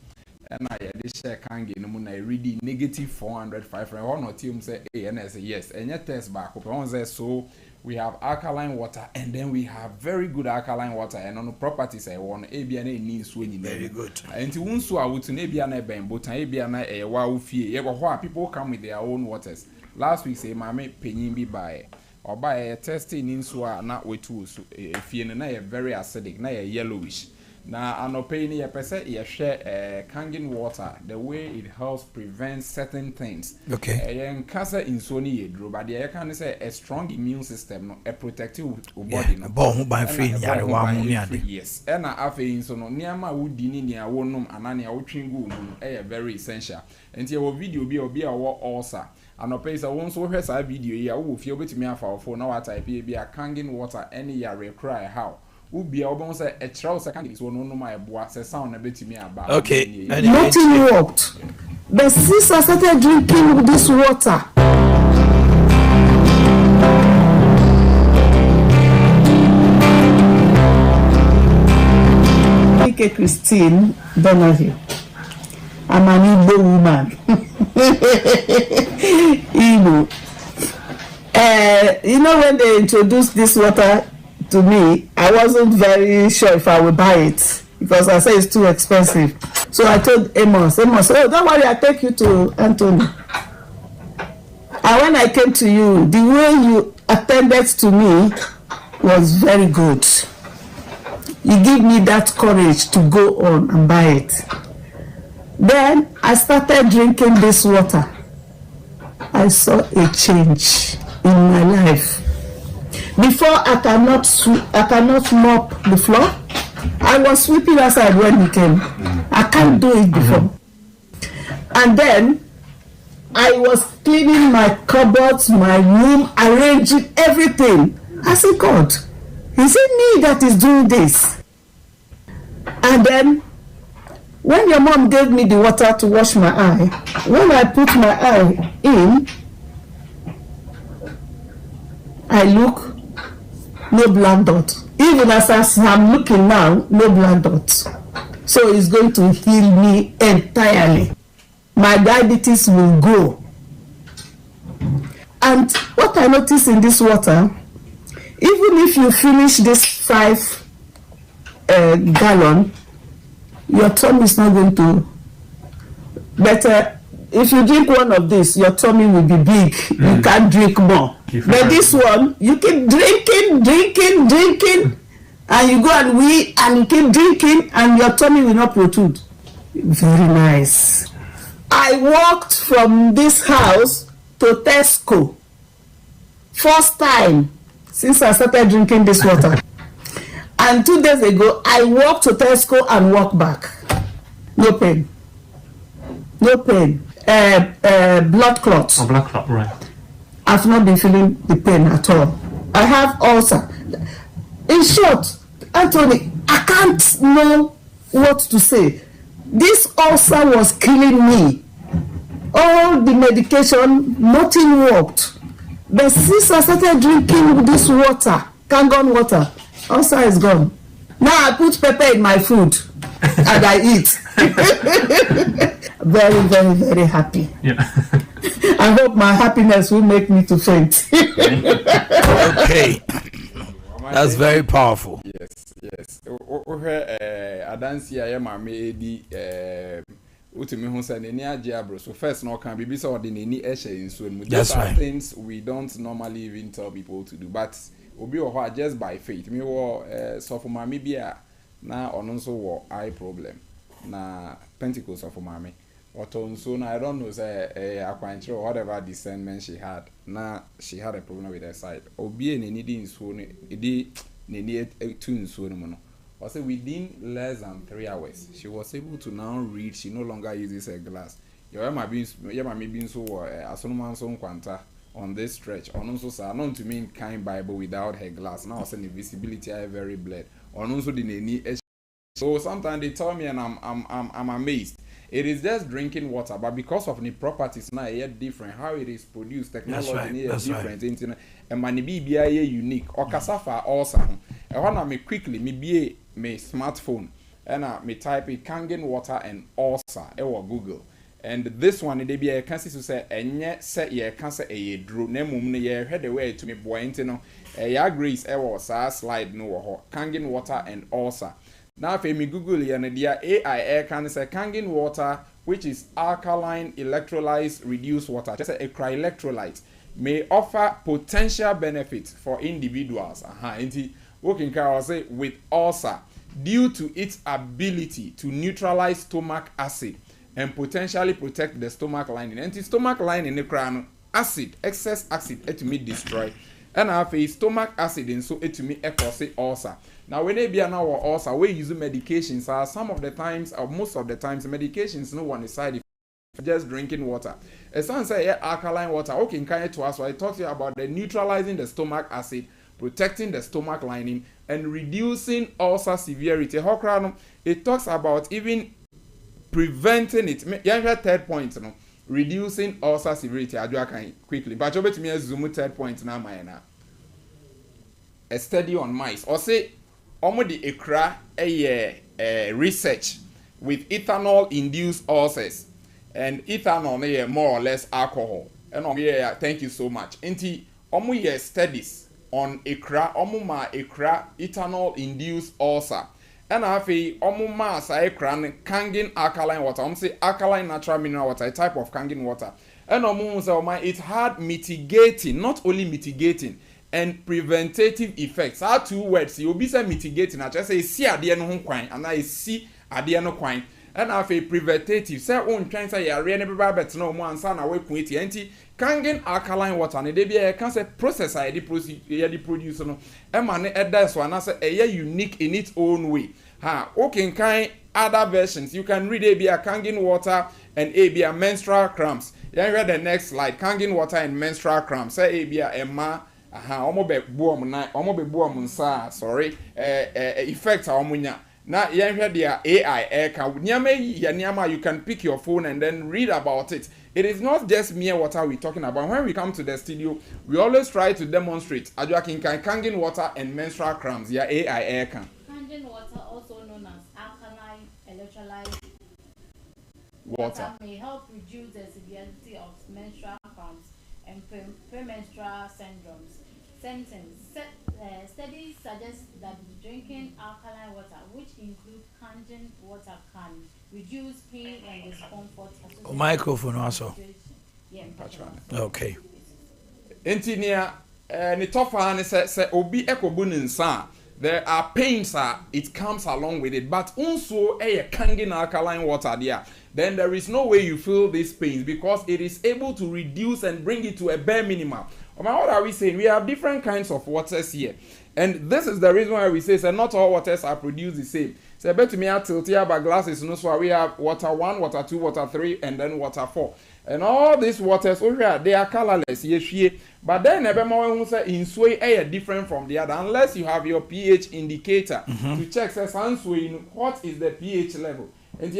and I share Kangen no na ready negative 400 500 one or team say and I say yes and yet test back up on say so we have alkaline water and then we have very good alkaline water and on the properties I want Abia na need so very good and unso a wutu na Abia na ben but Abia na wa ufie ye go people come with their own waters last week say mama penyin bi buy or buy a testing in so na wetu so fie na very acidic na yellowish. Now, anopay ni yepese ye share Kangen water the way it helps prevent certain things. Okay. Yen cancer in soni yedro, but ye can say a strong immune system, no, a protective body. No. Born by free, yes. And afe in sono niama wudi ni niya wonum anani awutringu very essential. And your video be a war also. Anopay sa won so hwesa video ya wo fie obetimi afa ofo na wata be a Kangen water any ya recry how. Ubia obon say a trial second so no my boa say sound na betimi aba. Okay. Nothing worked. But since I started drinking this water, Christine Donahue. I'm an Igbo woman. You know when they introduced this water to me, I wasn't very sure if I would buy it. because I said it's too expensive. So I told Amos, oh, don't worry, I'll take you to Anthony. And when I came to you, the way you attended to me was very good. You give me that courage to go on and buy it. Then I started drinking this water. I saw a change in my life. Before I cannot mop the floor. I was sweeping outside when he came. I can't do it before. And then I was cleaning my cupboards, my room, arranging everything. I said, God, is it me that is doing this? And then when your mom gave me the water to wash my eye, when I put my eye in, I look, no black dot. Even as I'm looking now, no black dot. So it's going to heal me entirely. My diabetes will go. And what I notice in this water, even if you finish this 5 gallon, your tummy is not going to. Better if you drink one of this, your tummy will be big. You can't drink more. But this one, you keep drinking, and you go and wee, and you keep drinking, and your tummy will not protrude. Very nice. I walked from this house to Tesco. First time since I started drinking this water. And 2 days ago, I walked to Tesco and walked back. No pain. No pain. Blood clots. Oh, blood clot, right. I've not been feeling the pain at all. I have ulcer. In short, Anthony, I can't know what to say. This ulcer was killing me. All the medication, nothing worked. But since I started drinking this water, Kangen water, ulcer is gone. Now I put pepper in my food and I eat. Very, very, very happy. Yeah. I hope my happiness will make me to faint. Okay. That's very powerful. Yes. Adansi aye mama edi utimi hu say Iiadeakye Abia. So first no can be so ordinary ehye nsuo mu. These are things we don't normally even tell people to do, but obi o just by faith. Me wo so for mama bia na ono nso wo eye problem. Na Pentecost of mama. So I don't know say akwantre or whatever discernment she had. Now she had a problem with her sight. Obi ne need nsuo no edi ne need to nsuo no no. I say within less than 3 hours she was able to now read. She no longer uses her glass. Your mama being so asonoman so kwanta on this stretch. Also say not to mean kind Bible without her glass. Now say the visibility are very blurred. Also the need. So sometimes they tell me and I'm amazed. It is just drinking water, but because of the properties now yet different, how it is produced, technology is different, internet, and money be unique. Or cassava also. And when I quickly me smartphone and I me type it Kangen water and ulcer or Google. And this one they be a cancer to say and yet say ye cancer a drew name ye head away to me boy no a grace ever slide no Kangen water and ulcer. Now, if you Google the AI can say Kangen water, which is alkaline electrolytes reduced water, just a cryoelectrolyte, may offer potential benefits for individuals. Working car say with ulcer due to its ability to neutralize stomach acid and potentially protect the stomach lining. And the stomach lining in the crown acid, excess acid, it may destroy. And after stomach acid, and so it to me cause ulcer. Now, when they be an hour ulcer, we use medications. Some of the times, or most of the times, medications no one is side effect. Just drinking water. As some say alkaline water. Okay, kind to us. So I talked to you about the neutralizing the stomach acid, protecting the stomach lining, and reducing ulcer severity. It talks about even preventing it. Yeah, third point, no. Reducing ulcer severity. I do quickly, but you bet me a zoom third point now, a study on mice. Or say, almost a research with ethanol-induced ulcers, and ethanol more or less alcohol. And thank you so much. Inti studies on ethanol-induced ulcer, and afi omo ma asai kran Kangen alkaline water say alkaline natural mineral water, a type of Kangen water, and omo say it had mitigating, not only mitigating, and preventative effects. Are two words you be say mitigating, I just say see ade no ho kwan and I see ade no kwan, and afi preventative say on twan say ya re ne beba bet na omo ansa na we kun eti enti Kangen alkaline water ne de bia can say process I the produce no e ma ne eda so na say e unique in its own way. Okay, kind other versions you can read a Kangen water and a menstrual cramps. Then read the next slide. Kangen water and menstrual cramps. Say a emma omo be boom na omo be boom nsa sorry effects omunya. Now you heard the AI nyama you can pick your phone and then read about it. It is not just mere water we're talking about. When we come to the studio, we always try to demonstrate Kangen water and menstrual cramps. Yeah, AI can. Kangen water, also known as alkaline electrolyte water, may help reduce the severity of menstrual cramps and premenstrual symptoms. Studies suggest that drinking alkaline water, which include Kangen water, can reduce pain and discomfort. Microphone also. Yeah. Okay. Engineer, ni tofa ni se obi ekobu nsa. There are pains it comes along with it, but also Kangen alkaline water there. Then there is no way you feel these pains because it is able to reduce and bring it to a bare minimum. What are we saying? We have different kinds of waters here. And this is the reason why we say not all waters are produced the same. So I bet me I tilt here by glasses, so we have water 1, water 2, water 3, and then water 4. And all these waters, they are colorless, yes, but then in sway different from the other, unless you have your pH indicator to check what is the pH level. And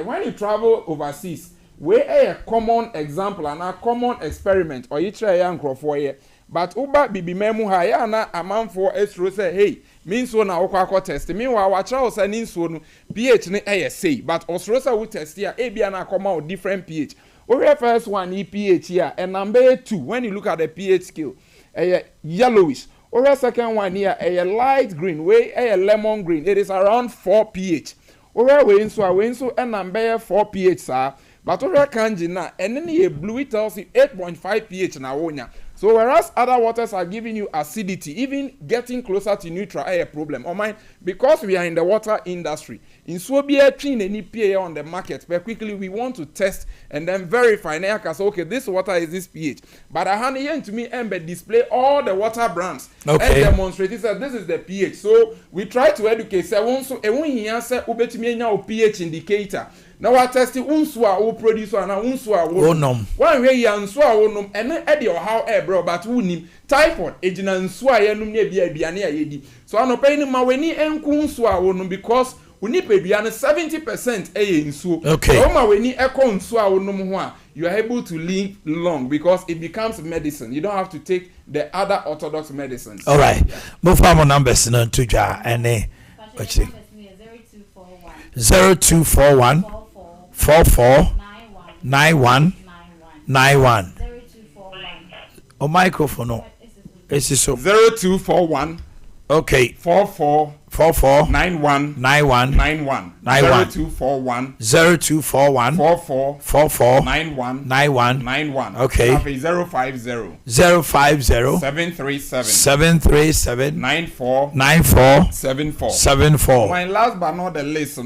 when you travel overseas, we a common example and a common experiment or you try and for you. But uba bibi memu haya na amount for estro say hey means so na okwa test meanwhile watch out say so no pH ni say but osrosa will test here e bia na come out different pH. We first one pH here and number 2 when you look at the pH scale yellowish. Or second one here a light green way a lemon green, it is around 4 pH. Or we so and number 4 pH sir. But over Kangen na and then a blue it tells you 8.5 pH na wonya. So whereas other waters are giving you acidity, even getting closer to neutral a problem. Or mine, because we are in the water industry, in Swabia clean any PA on the market, but quickly we want to test and then verify. Now, okay, this water is this pH. But I hand here to me and display all the water brands and demonstrate that this is the pH. So we try to educate. Say also, and when he answer, pH indicator. Now I test the unswa who produce and unswa wonum. One way unswa wonum and then eddy or how bro, but wunim typhoid ejina unswa yenum ne bia yedi. So I no pay ma weni enku unswa wonum because we need baby 70% insu. Okay. So ma weni eko unswa wonum ho you are able to live long because it becomes medicine. You don't have to take the other orthodox medicines. All right. Move from numbers no to ja and 0241 44 91 91. Oh, microphone. No. It's so 0241. Okay. 44 91 91 0241 44 91 Okay. 050 737 94 74. My last but not the least,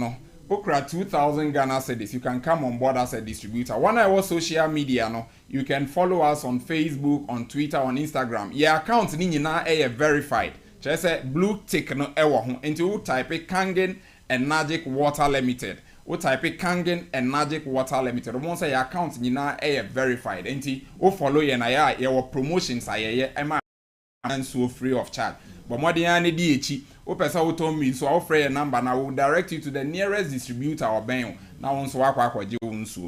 Okra 2,000 Ghana cedis. You can come on board as a distributor. One hour social media, you can follow us on Facebook, on Twitter, on Instagram. Your account ni na verified. Just say blue tick no ewa into you type Kangen and Magic Water Limited. You type Kangen and Magic Water Limited. Once your account ni na verified. Enti o follow ye na ya your promotions aye and so free of charge. But more than any DH, Opesa told me so offer a number and I will direct you to the nearest distributor or bank. Now on so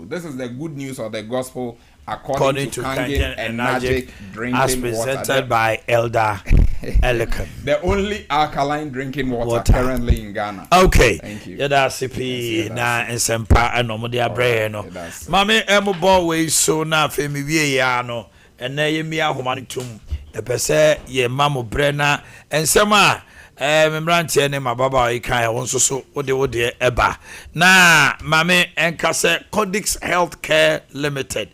this is the good news of the gospel according to Kangen and Magic drinking as presented water. by Elder Elikan. The only alkaline drinking water currently in Ghana. Okay. Thank you. Yada CP na ensempa anomo abre no. Mame emo we so na femi wie ya no. Ene ye mi ahomanitum. Epese ye mamo brena ensema membrante ne mababa ikan won so wode eba na mame enkase Codix Healthcare Limited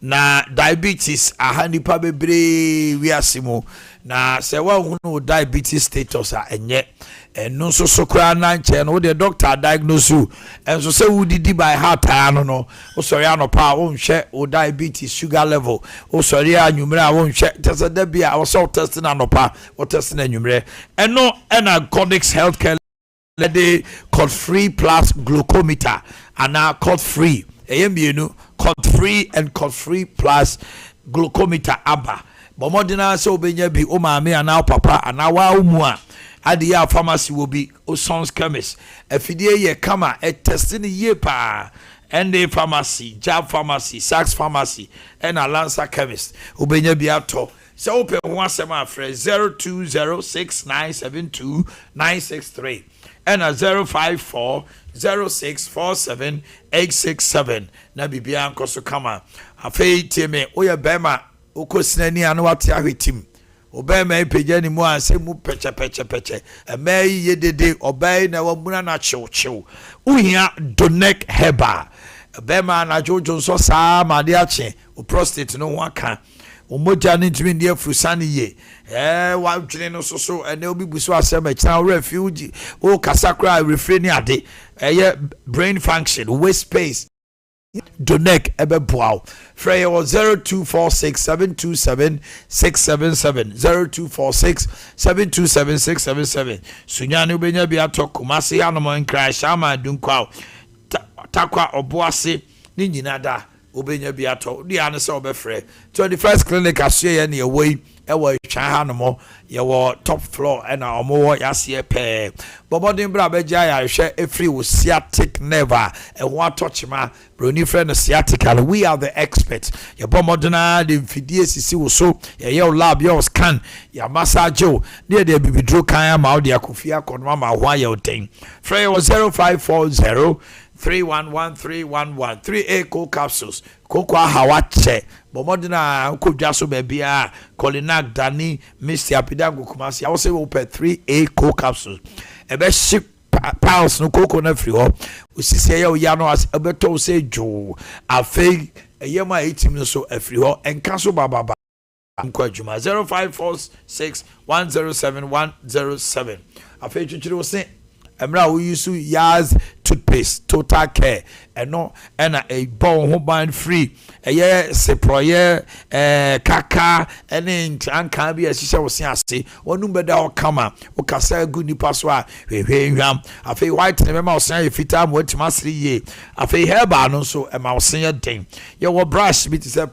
na diabetes aha nipa bebre wiasimo na se wa hunu diabetes status a enye eno so kra na nche no the doctor diagnose you enso se wudidi by heart no osori anopa wo nhwe o diabetes sugar level osori anwumre a wo nhwe tese da bia wo so test na anopa wo test na anwumre eno na Codix Healthcare the code free plus glucometer and code free code free and code free plus glucometer aba bomodina se obenya bi o maame ana papa ana wa umu a ade ya pharmacy will be o sons chemist afidie ye kama e testing ye pa NA pharmacy Jab pharmacy Saks pharmacy and Lancer chemist obenya bi ato se open ho asem afre 02-06-972-963 and 054-06-47-867 na bibia nkoso kama afei tieme oya bema okosinani anu ate ahwetim obema epeja ni mu anse mu peche emai yedede obai na wamuna na chiw uhia donek heba bema na jojo so saa made ache o prostate no waka o moja ni ntimi ndi afusani ye wa dwene no so ene obi buso asem akina refuge o kasakra refrain ade brain function waste space Donek ebeboa Freya was 0246-727-677 0246-727-677 Sunyani ubenya bi ato Kumasi anomo nkra shama dunkwa takwa oboase ni nyina da ubenya bi ato di ane se obefre 21st clinic asye ye ne ewoi ewo twa hanomo ye wo top floor ena omo yase pe bobodin bra beja ya hwe efri wo sciatic nerve e ho atochima broni friend sciatic and we are the experts ye bomodina de mfidie sisi wo so ye lab ye scan ya massage ne de bibidro kan ma de akofia konoma ma ho aye oten frey was 0540 311 3A cold capsules koko hawache bomodina ukudwaso bebia Colinac Dani Mr. Apidango Kumasi I will say we pay 3A cold capsules ebe ship pounds no koko na free ho usisi ya ya no as ebeto say jo afei yema 18 no so free ho enka so baba nkwadwuma 0546107107 afei chichiri wo say emra we use Yaz toothpaste total care eno na a bon ho ban free seproye kaka ene anka bi asise wo se ase wonu beda o kama o kasa gu nipa so a hwehwehwam afei white ne ma o se fita mo atima sere ye afei herba no so e ma o se den ye wo brush bi to say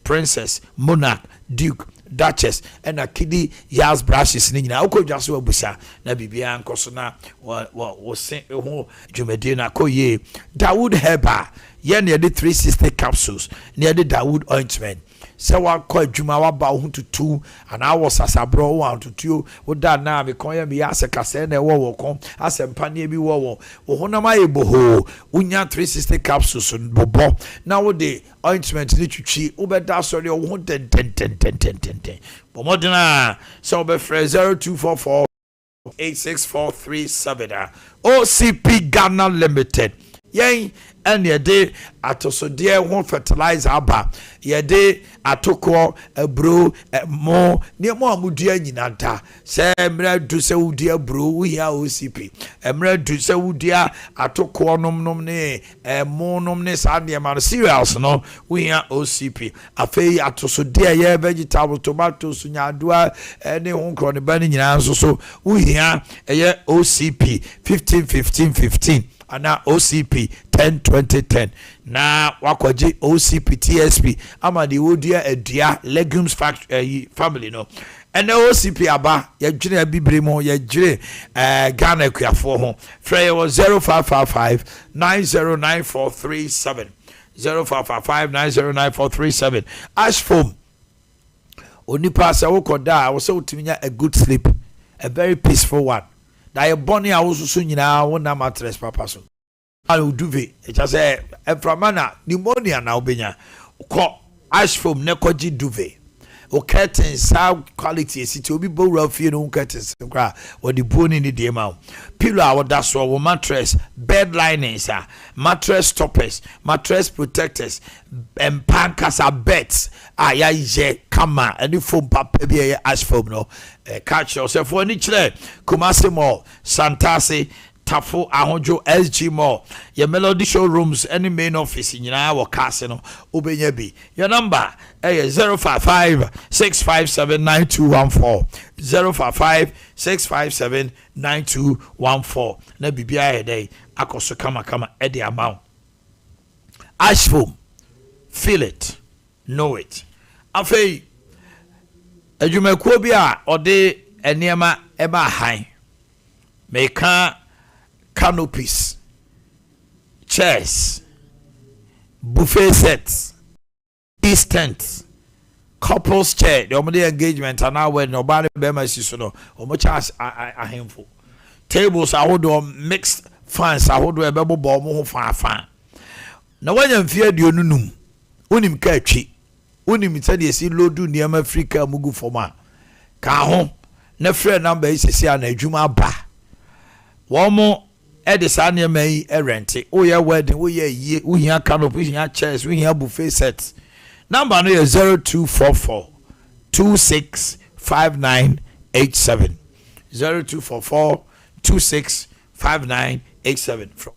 princess monarch duke Duchess and a kiddie Yaz brushes in Oko just busa na bibia nkosona was sent Jumedina Koye Dawood Heba yen near the 360 capsules near the Dawood ointment. So I call Jumawa Bahu to 2 and I was as a bro 1 to 2 would that now because me as a casene war come as a panye be war Honama boho unya 360 capsules on bobo now the ointment literature ubeda sorry 110 Bomodina so be 0244 86437 OCP Ghana Limited yen and ye de atoso de ho fertilizer aba ye de atoko ebro mo ne mo amudua nyinanta se mra du se udia bro we ya OCP mra du se udia atoko nom ne mo nom ne sa de ma cereals no we ya OCP afei atoso de ye vegetable tomatoes nyadua ne ho nkro ne ba ne nyina so we ya ye OCP 15 ana OCP 10-20-10 na wakwaji OCP TSP ama di wodia edua legumes factory family no and OCP aba ya dwene bibre mo ya dwene Ghana kuafo ho frey was 0555 909437 0555 909437 ash foam onipa sa wokoda wo se utiminya a good sleep a very peaceful one da ye boni a wo susu nyina wo na mattress papa so alu duve e cha say eframana pneumonia na obenya ko ash foam ne koji duve o curtains quality city obi bo rafie no curtains kra o de boni ni de ma pillow a woda so wo mattress bed linings mattress toppers mattress protectors pankasa beds ya je kama any foam papa bi ash foam no catch yourself for ni kire Kumasi Mall Santase Tafo Ahojo SG Mall your Melody showrooms any main office nyina wo case no obenya bi your number 055-657-9214 055-657-9214 na bibia hedai akoso kama edi amount ash foam feel it know it afei adwumakuo bi a ode eniema eba han meka canopies, chairs, buffet sets, peace tents, couples chair, the only engagement and now when nobody bemas is no or much as a handful. Tables I would mixed fans, I would do a bubble ball more fan. Now when you fear you num, unim catchy, unim said you see low do near Africa mugu for ma. Kahon, ne friend number is a see an a juma ba. One more. Edisania may rent. Oh, yeah, wedding. We hear canopies, we hear chairs, we hear buffet sets. Number 0244 265987. 0244 265987. From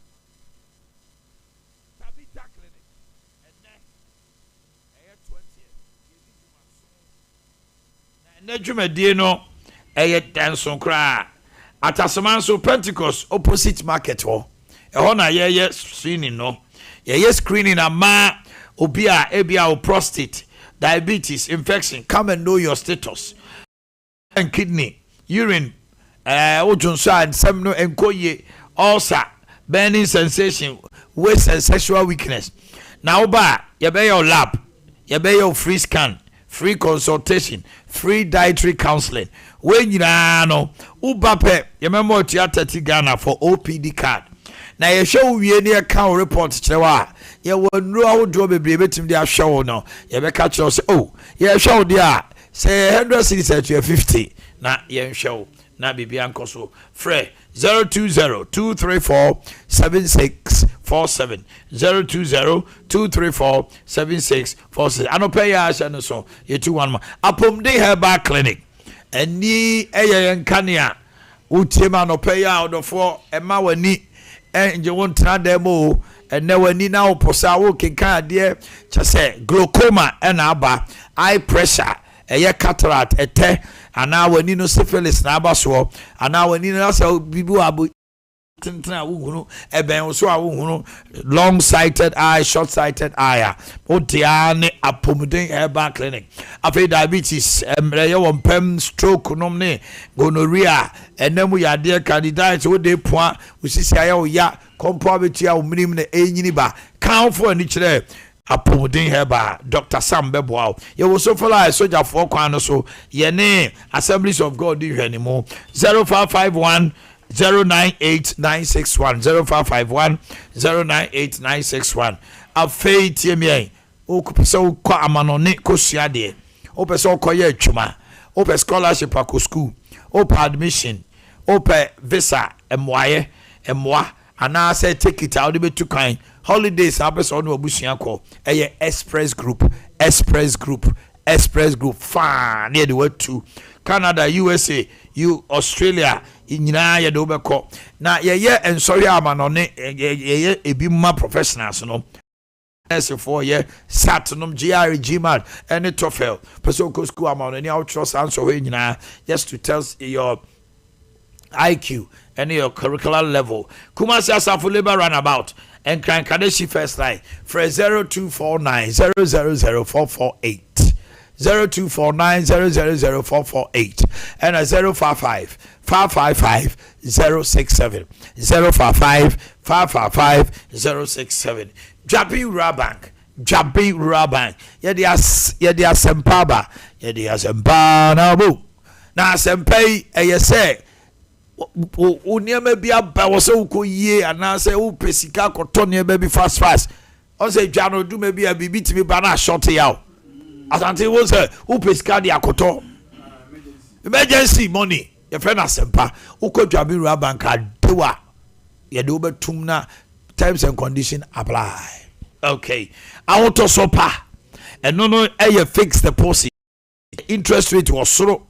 Nedjuma Dino, Danson cry. At Asamanso Pentecost opposite market ho. Na ye screening no. Ye screening a ma obia ebia o prostate, diabetes, infection. Come and know your status. And kidney, urine, ojonso and semno enkoye, ulcer, burning sensation, waist and sexual weakness. Now ba ye be your lab, ye be your free scan, free consultation, free dietary counseling. When you know, Ubape, you remember Theatre Ghana for OPD card. Now you show we any account report chewa. You will know how to be able to their show no. You be catch us. Oh, yeah, show there. Say 100 cities at 50. Na you show. Na bibi anko so. Free 020-234-7647. 020-234-7647. I no pay ya and so. You 2-1 more. Apomde Herbal Clinic. Eni eyenkania utiema no pay out for ema wani enje wontra demo ene wani na oposa wo kenka de chese glaucoma ena aba eye pressure eye cataract ete ana wani no syphilis na aba so ana wani no asa bibu abu tintina wuhunu eben so awuhunu long sighted eye short sighted eye otiane apomuden Herbal Clinic afi diabetes emreye wompem stroke nomne gonorrhea enemu yade candidate wo de poa usisi aya oya kompo betua ominim na enyini ba kanfo ani kire apomuden Herbal Dr. Sam Beboao ye wo so follow soldier for kwan no so ye ne Assemblies of God di hwanimo 0551 098961 0551 098961 afei tie me o kupisa o kwa amanone kosua de o pese o koye atwuma o pe scholarship akọ school o pa admission o pe visa emwaye emwa ana say take it out be to kind holidays abese on obusua ko eye express group fa near the word to Canada, USA, Australia, nyina ye do beko na ye ensori amanone ye ebima professionals no for ye satunum GRGMAD any TOEFL person go school amanone outros answer we nyina just to tell your IQ and your curricular level. Kumasi Asafo Labor Runabout and Kadeshi First Line for 0249 000448 0249000448 and a 055-555-067 055-555-067 Jabi Rabank yedi asempaba yedi asempana bu na asempei eyese unieme bia ba wo se ukoyie anase u pesika koto ne ba bi fast on say dwano du me bia bibi timi ba na short yaw asante wo say who pay sika dia koto emergency money your friend asempa ukodwabi rural bank adewa ye de obetum na terms and condition apply. Okay, I want to sopa and no a fixed deposit interest rate was so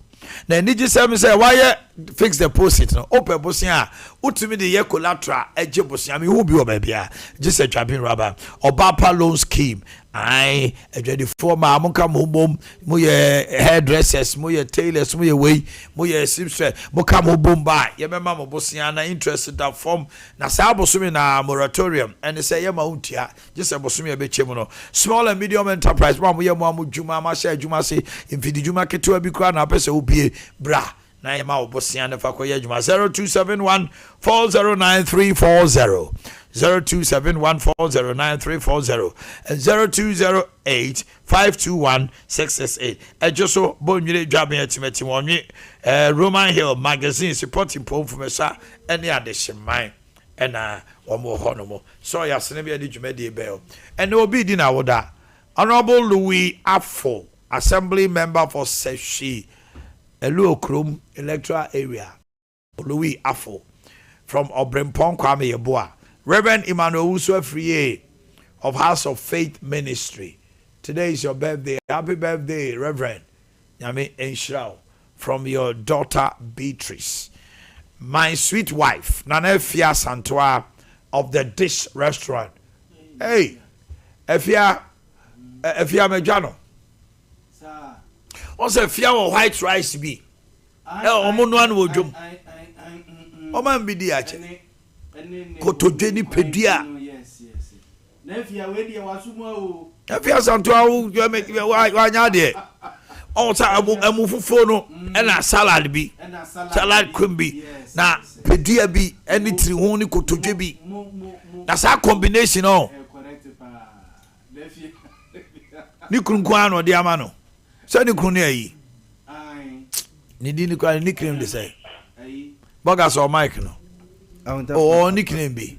na niji say why fixed deposit no open bosia utumi de ye collateral eje bosia me who be obabia just a trapping rubber obapa loan scheme I the former monka mobom mo ye hairdressers mo ye tailors mo ye way mo ye seamstress mo ka mobom ba ye mema mo bosia na interest that form na sa bosumi na moratorium and say ye ma untia just a bosumi e be chemu no small and medium enterprise mo ye mo djuma ma share djuma se imfidi djuma ketewa bi kra na pese obie bra na ye ma obosia na fa koye djuma 0271 409340 0271409340 and 0208521668. Ejoso bonwire dwabe atimeti wonwe Roman Hill magazine supporting pom fumesa ene adehyeman ena omo honomo so ya sene bia di dwumade bel ene obi di na woda Honorable Louis Afo, assembly member for Seshi Eluokrom electoral area. Louis Afo from Obrempong Kwame Yeboah. Reverend Emmanuel Uswefriye of House of Faith Ministry. Today is your birthday. Happy birthday, Reverend Nyame Enshirao, from your daughter Beatrice. My sweet wife, Nana Fia Santoa of the Dish Restaurant. Hey, Efia Mejano. Also, Fia white rice be. Omonwan wo jom. Oman bidi ache. Kotodeni pedia. Yes. Nefia we dia wasumo o. Nefia Santoa wa nya de. Also amu fufuo no na salad bi. Salad cream bi. Na pedia bi eni tiri ho ni kotodwe bi. Na sa combination no. Correct pa. Nefia. Ni kunkwan no de ama no. So ni kunu ayi. Ai. Ni di ni kwa ni cream de say. Ai. Bogas or Mike no. Oh, nickname be.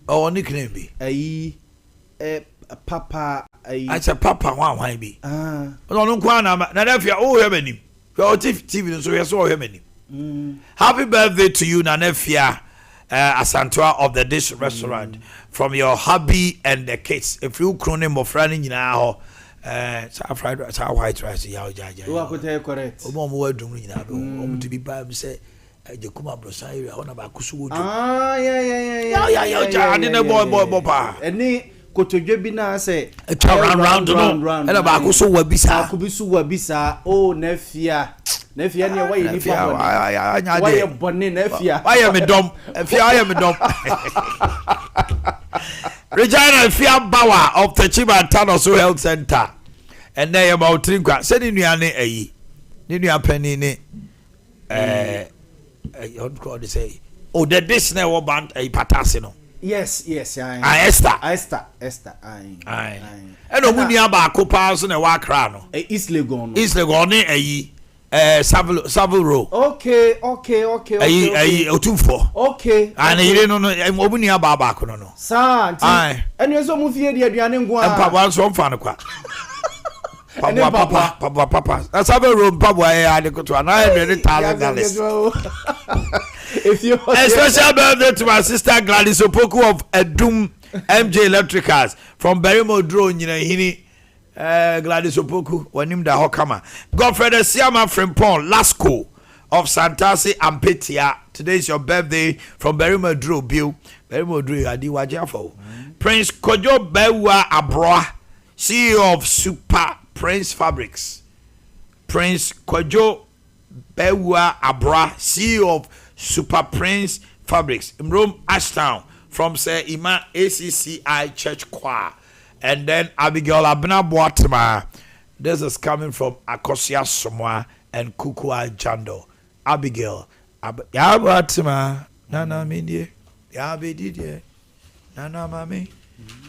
Oh, nickname be. Papa. I said Papa why be. No, no, Kwana. Now, if you're all having your TV, so you're so having Happy birthday to you, Nanefia Asantua of the Dish Restaurant, from your hubby and the kids. If you cronin of running now, fried rice, white rice, yaw, correct. To be by say. Je kuma brosa area ona ba kusu wodu yeah ade na boy pa eni kotodwe bi na say round ena ba kusu wa bisa oh nefia ne why ni pa why bonne nefia why am dom Regina Fia Bawa of the Chiba Tanoso Health Center and they about trinkwa said ni nuane ayi ni nua pani ni what call they say the this na band a patase no yes Esther aye eno munia ba akopa so na wa kra no East Legon ayi Savile Row okay ayi otumfo okay and yire no omunia ba ba kono no sa anti eno so mu fie de aduane ngo a papa wan so mfa no kwa Papa. That's how we run Papa. I had to go to $900,000. A special birthday to my sister Gladys Opoku of Edum MJ Electricals from Berrimo Drone. You know, Gladys Opoku. When him the Hokama. Godfrey Siama Frimpon Lasco of Santasi and Petia. Today is your birthday from Berrimo Drone. Bill Berrimo Drone. Adi Wajafo. Prince Kojo Bewa Abroa, CEO of Super Prince Fabrics. Prince Kojo Bewa Abra, CEO of Super Prince Fabrics in Rome, Ashtown, from Sir Ima ACCI Church Choir. And then Abigail Abna Boatema. This is coming from Akosia Somoa and Kukua Jando. Abigail Yabatema Nana Mindie Yabidie Nana Mami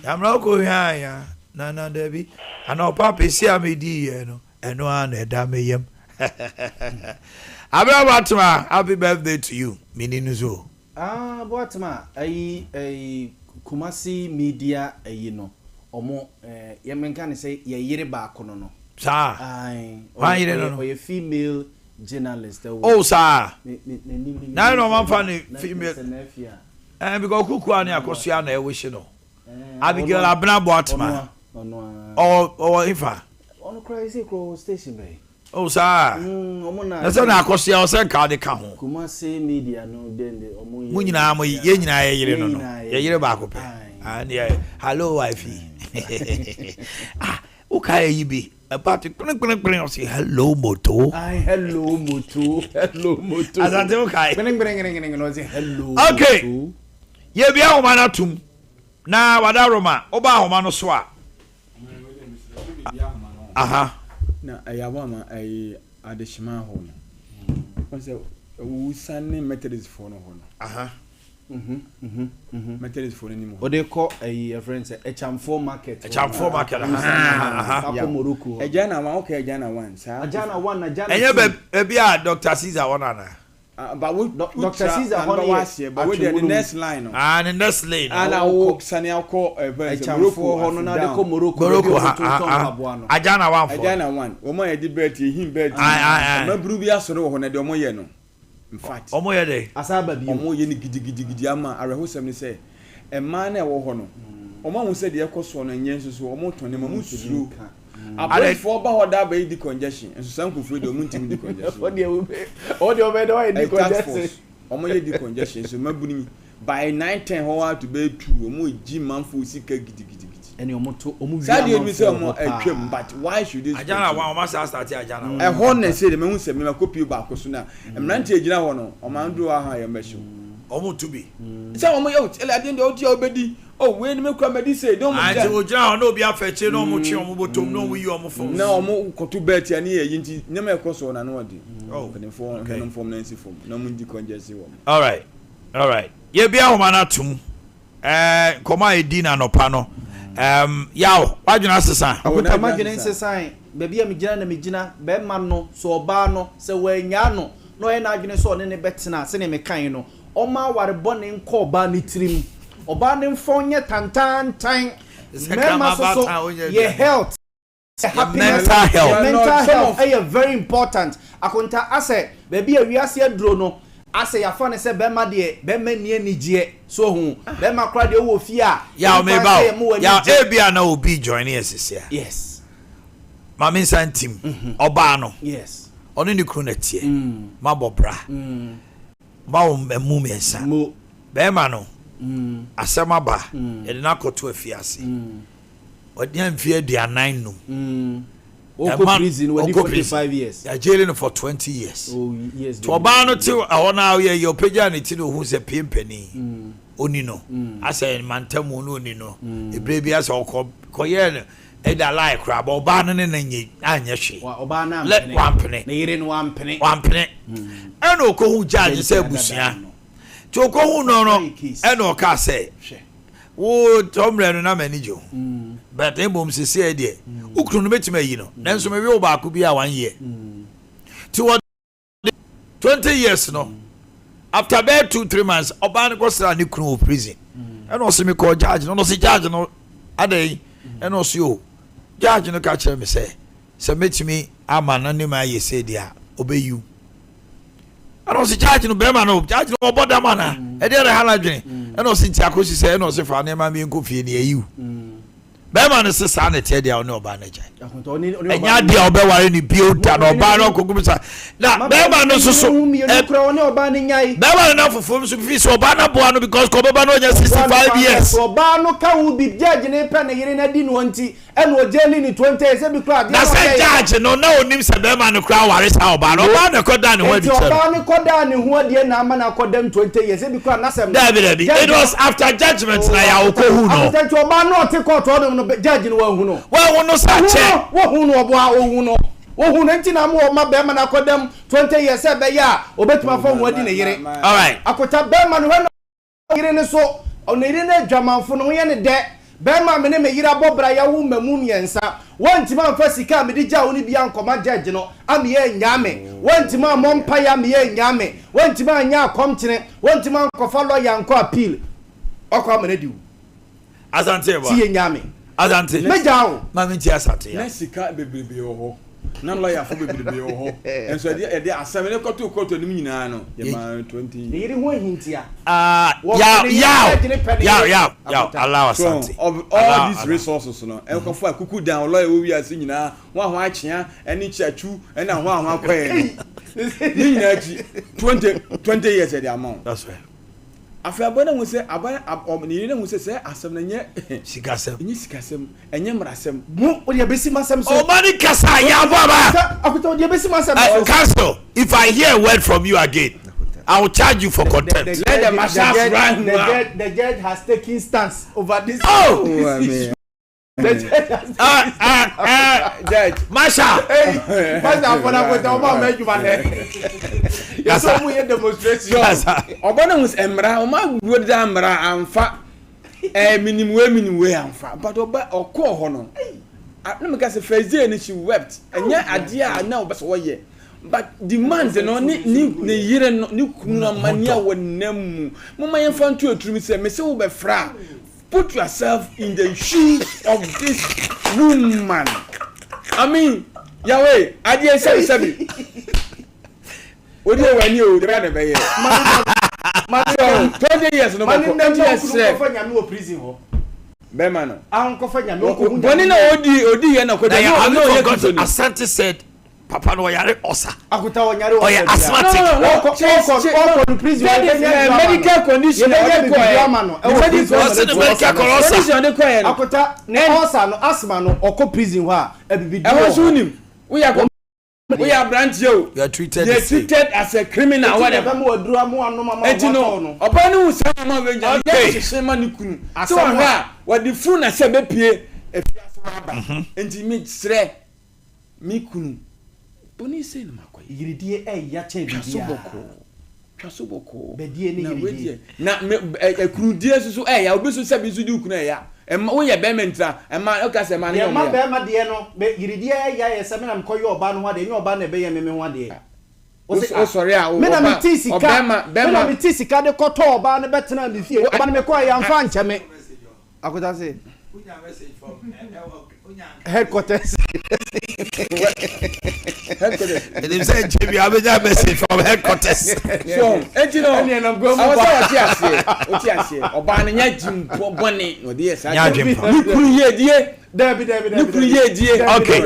Yamroko Yaya Nana Debbie, and our papa see me no, and one damn. Abraham, happy birthday to you, Mininuzo. Boatema, a Kumasi media, you know, omo yemenka ne say ye yire ba kono no sa ai o female journalist oh sa na no man fa ne female because kuku ani akosua na e wish no Abigail Abna Boatma oh ifa on cry say crow station bay oh sa na so na akosua o se ka de ka ho kuma say media no den de omo mu nyina mo ye nyina ye yire no ye yire ba ko pe and hello wifey okay you be about to bring say hello moto hello moto asante okay bring say hello okay ye bia ho manatum na wadaroma oba ho ma no so a aha na ayabama adeshima ho no once we sanne methodist for no ho no aha methodist for ni mo o de call a friend say echamfo market aha Morocco ejana one okay ejana one sa ejana one na jana enye be a Dr. Caesar one na but we Dr. Caesar was here but we the next line no the next lane and I walk sani call Morocco ho no na de call Morocco ejana one o mo ye di bet him bet mabru bi asoro ho na de o mo ye no in fact omo ye dey asaba bi omo ye ni gidi ama arehosem ni say e man na e wo ho no omo hu say de ekoso no nyen so omo tone mamu suru abred for ba hoda ba di congestion enso sanku free do muntim di congestion o de obede o di congestion omo ye di congestion so mabuni by 9:10 ho to be 2 omo ji manfo sika gidi eni omo to omo wi mi say omo atwam but why should this ajana one omo start ajana e ho na say de mehu say me copy ba akoso na emrante agina ho no omo ando aha ya mesho omo to be say omo yo ele ade de oti obedi oh we ni me kwa medi say don mo ja ojina no obi afeche no omo twe omo botom no we omo fom na omo koto bet ya ni ye nti nyama ekoso na no odi oh can form nancy form na mo ndi congestion wo all right ye bia ho mana tum koma edi na no pa no yaw wadwena sesa akuta magwena sesa bebia me gina be ma no so oba no se wanya no no ye na adwene so ne betena se ne me kan no oma ware bone nko oba ne tirim oba ne mfonye tantantan mema so ye health mental health is very important akunta ase bebia wiase aduro no ase ya fa ne se be ma de be ma nie nigye so hu be ma kra de wo fi a ya me ba ya ebia na obi join yes yes mama san team oba no yes oni ni kru na tie mabobra ba o memu mensa be ma no asema ba e de na koto afiase odi amfi aduanan no prison when 45 years ya jailing for 20 years yes to oba no ti ahona ye yo pagya ne ti no hu se pimpani oni no asa mantamu no oni no ebre bi asa koye no e da like crab oba no ne nanye anya hwe oba na let wampene na yire no wampene eno ko hu judge se busia to ko hu no eno ka se wo tomre no na manijo but embom sisi e de ukru no betima yi no nanso me we oba ko bi a 1 year to 20 years no after about 2-3 months oba no go sra ni kru prison eno se me call judge no se judge no adai eno se o judge no ka kire me se metimi ama na ni ma ye se dia obeyu eno se judge no be ma no judge no oboda ma na e de hala dwen eno se nti akosi se eno se fa na ma me nko fie ne ayu bema no se sa na tie dia oni oba na jai enya dia obeware ni biota na oba no kogumisa na bema no so oni oba ni nyai bema no fofom so fi so oba na boa no because ko beba no nya 65 years oba no ka hu bi judge ne pe na yire na di no nti eno ojeli ni 20 years e bi kra dia na se judge no na onim se bema no kra ware sa oba no oba na koda ne ho di chere oba no koda ne ho die na ama na kodam 20 years e bi kra na sem David it was after judgment na ya okohu no after oba no te court no judge no wa hu no wa no sa che wo hu no obo a hu no wo hu no nti na mo ma be ma na kodam 20 years e be ya obetuma fa hu adi ne yire all right akota be ma no yire ne so oniri na dwamanfo no ye ne de be ma me ne me yira bobra ya wu mamu miensa wantima fa sika me di ja woni bia nkoma judge no ame ye nyame wantima mompa ya me ye nyame wantima anya akomtene wantima nkofa lawyer nko appeal okwa me ne diu asante ba tie nyame Adante. Meja. Mami ti asante ya. Na sika bebrebe ho. Na lawyer for bebrebe ho. Enso dey asem ne koto nim nyina no. Ye ma 20. Yiri ho hintia. Yeah. Allow asante. All these resources no. Enkofo akuku dan lawyer wo wi ase nyina. Ho achia eni chachu ena ho akwaye. Ni nyina ji 20 years the amount. That's right. Afabona mu se ni ne mu se asem na nye sikasem. Nyi sikasem, enye mrasem. Mu o de besi masem so. Oh mani kasa ya baba. Akuta o de besi masem. Council, if I hear a word from you again, I will charge you for contempt. Let the marshals run. The judge has taken stance over this. Oh, man. Judge. Masha. Hey, Masha, for that, Oma make you man. Yes, so we demonstration. Obana was emra, Oma would emra amfa. Minimum way amfa. But oba or call hono. Let me guess a first day and she wept. And yet idea now, but what ye. But demands and only ni yere no kuna mania wonam. Mama yemfa to a true say me say wo be fra. Put yourself in the shoes of this woman. I mean, Yahweh, I dare say, Sabi. What do you want you to run away? 20 years, no matter what you prison. Bemano, Uncle Fanya, no, Bonina Odi, and I know Asante said. Papa no yare osa. Akuta wanyare osa. Oya asthmatic. No, prison. Medical condition. Medical condition. Akuta ne osa no asthma no oko prison wa ebibi. I was unim. We are branch you. You are treated as a criminal. Whatever. Etino. Opanu sama wenja. Okay. Shema nikunu. So what the phone na se be pie efiaso aba. Enti me sre mikunu. Boni say no makoy yiridie ya che bibia twasuboko bedie ne yiridie na kurudie susu ya obisu se bisu di ukuna ya wo ye be mentra o ka se ma ne ma be ma de no yiridie ya ye se me na mkoye oba no hade nye oba na be ye me ho hade o sorry a me na mitisika de koto oba ne betena me fie oba ne me koy ya mfa nche me akoda say headquarters. And he said, Jimmy, I will have a message from headquarters. So, and you know, I'm going to say, Obana Jim Bonnie, or dear, okay,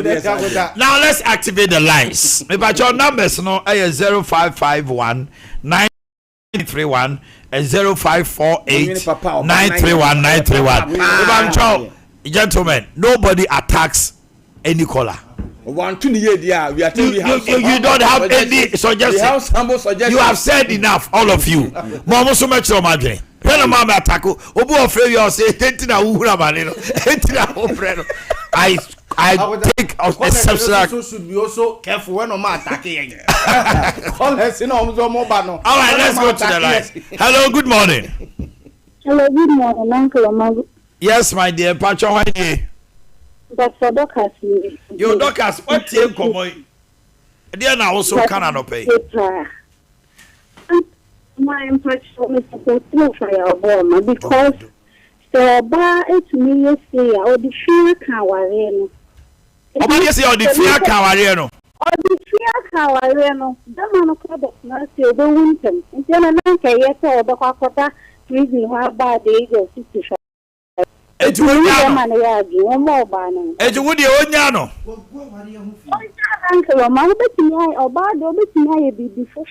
now let's activate the lines. About your numbers, no, 0551 931 and 0548 931 931. Gentlemen, nobody attacks any caller. We are telling you, you don't have any suggestion. You have said enough, all of you. Mama, so much of my dream. I take exceptional. Should be also careful when I'm attacking. All right, let's go to the line. Hello, good morning. Hello, good morning, Uncle. Yes, my dear. Pacho, how are you? Dr. Docas. Your Docas, what do you come on? Dear, now also cannot pay. My impression is to for your bomb because the bar 8 million say or the fear Kawareno. How you say, or the fear Kawareno? Or the fear Kawareno. The man of God not say the winter. And then another yet or the Hakota reason why bad they go to. It's would you Onyano? Uncle, my betting or bad or betting I be before.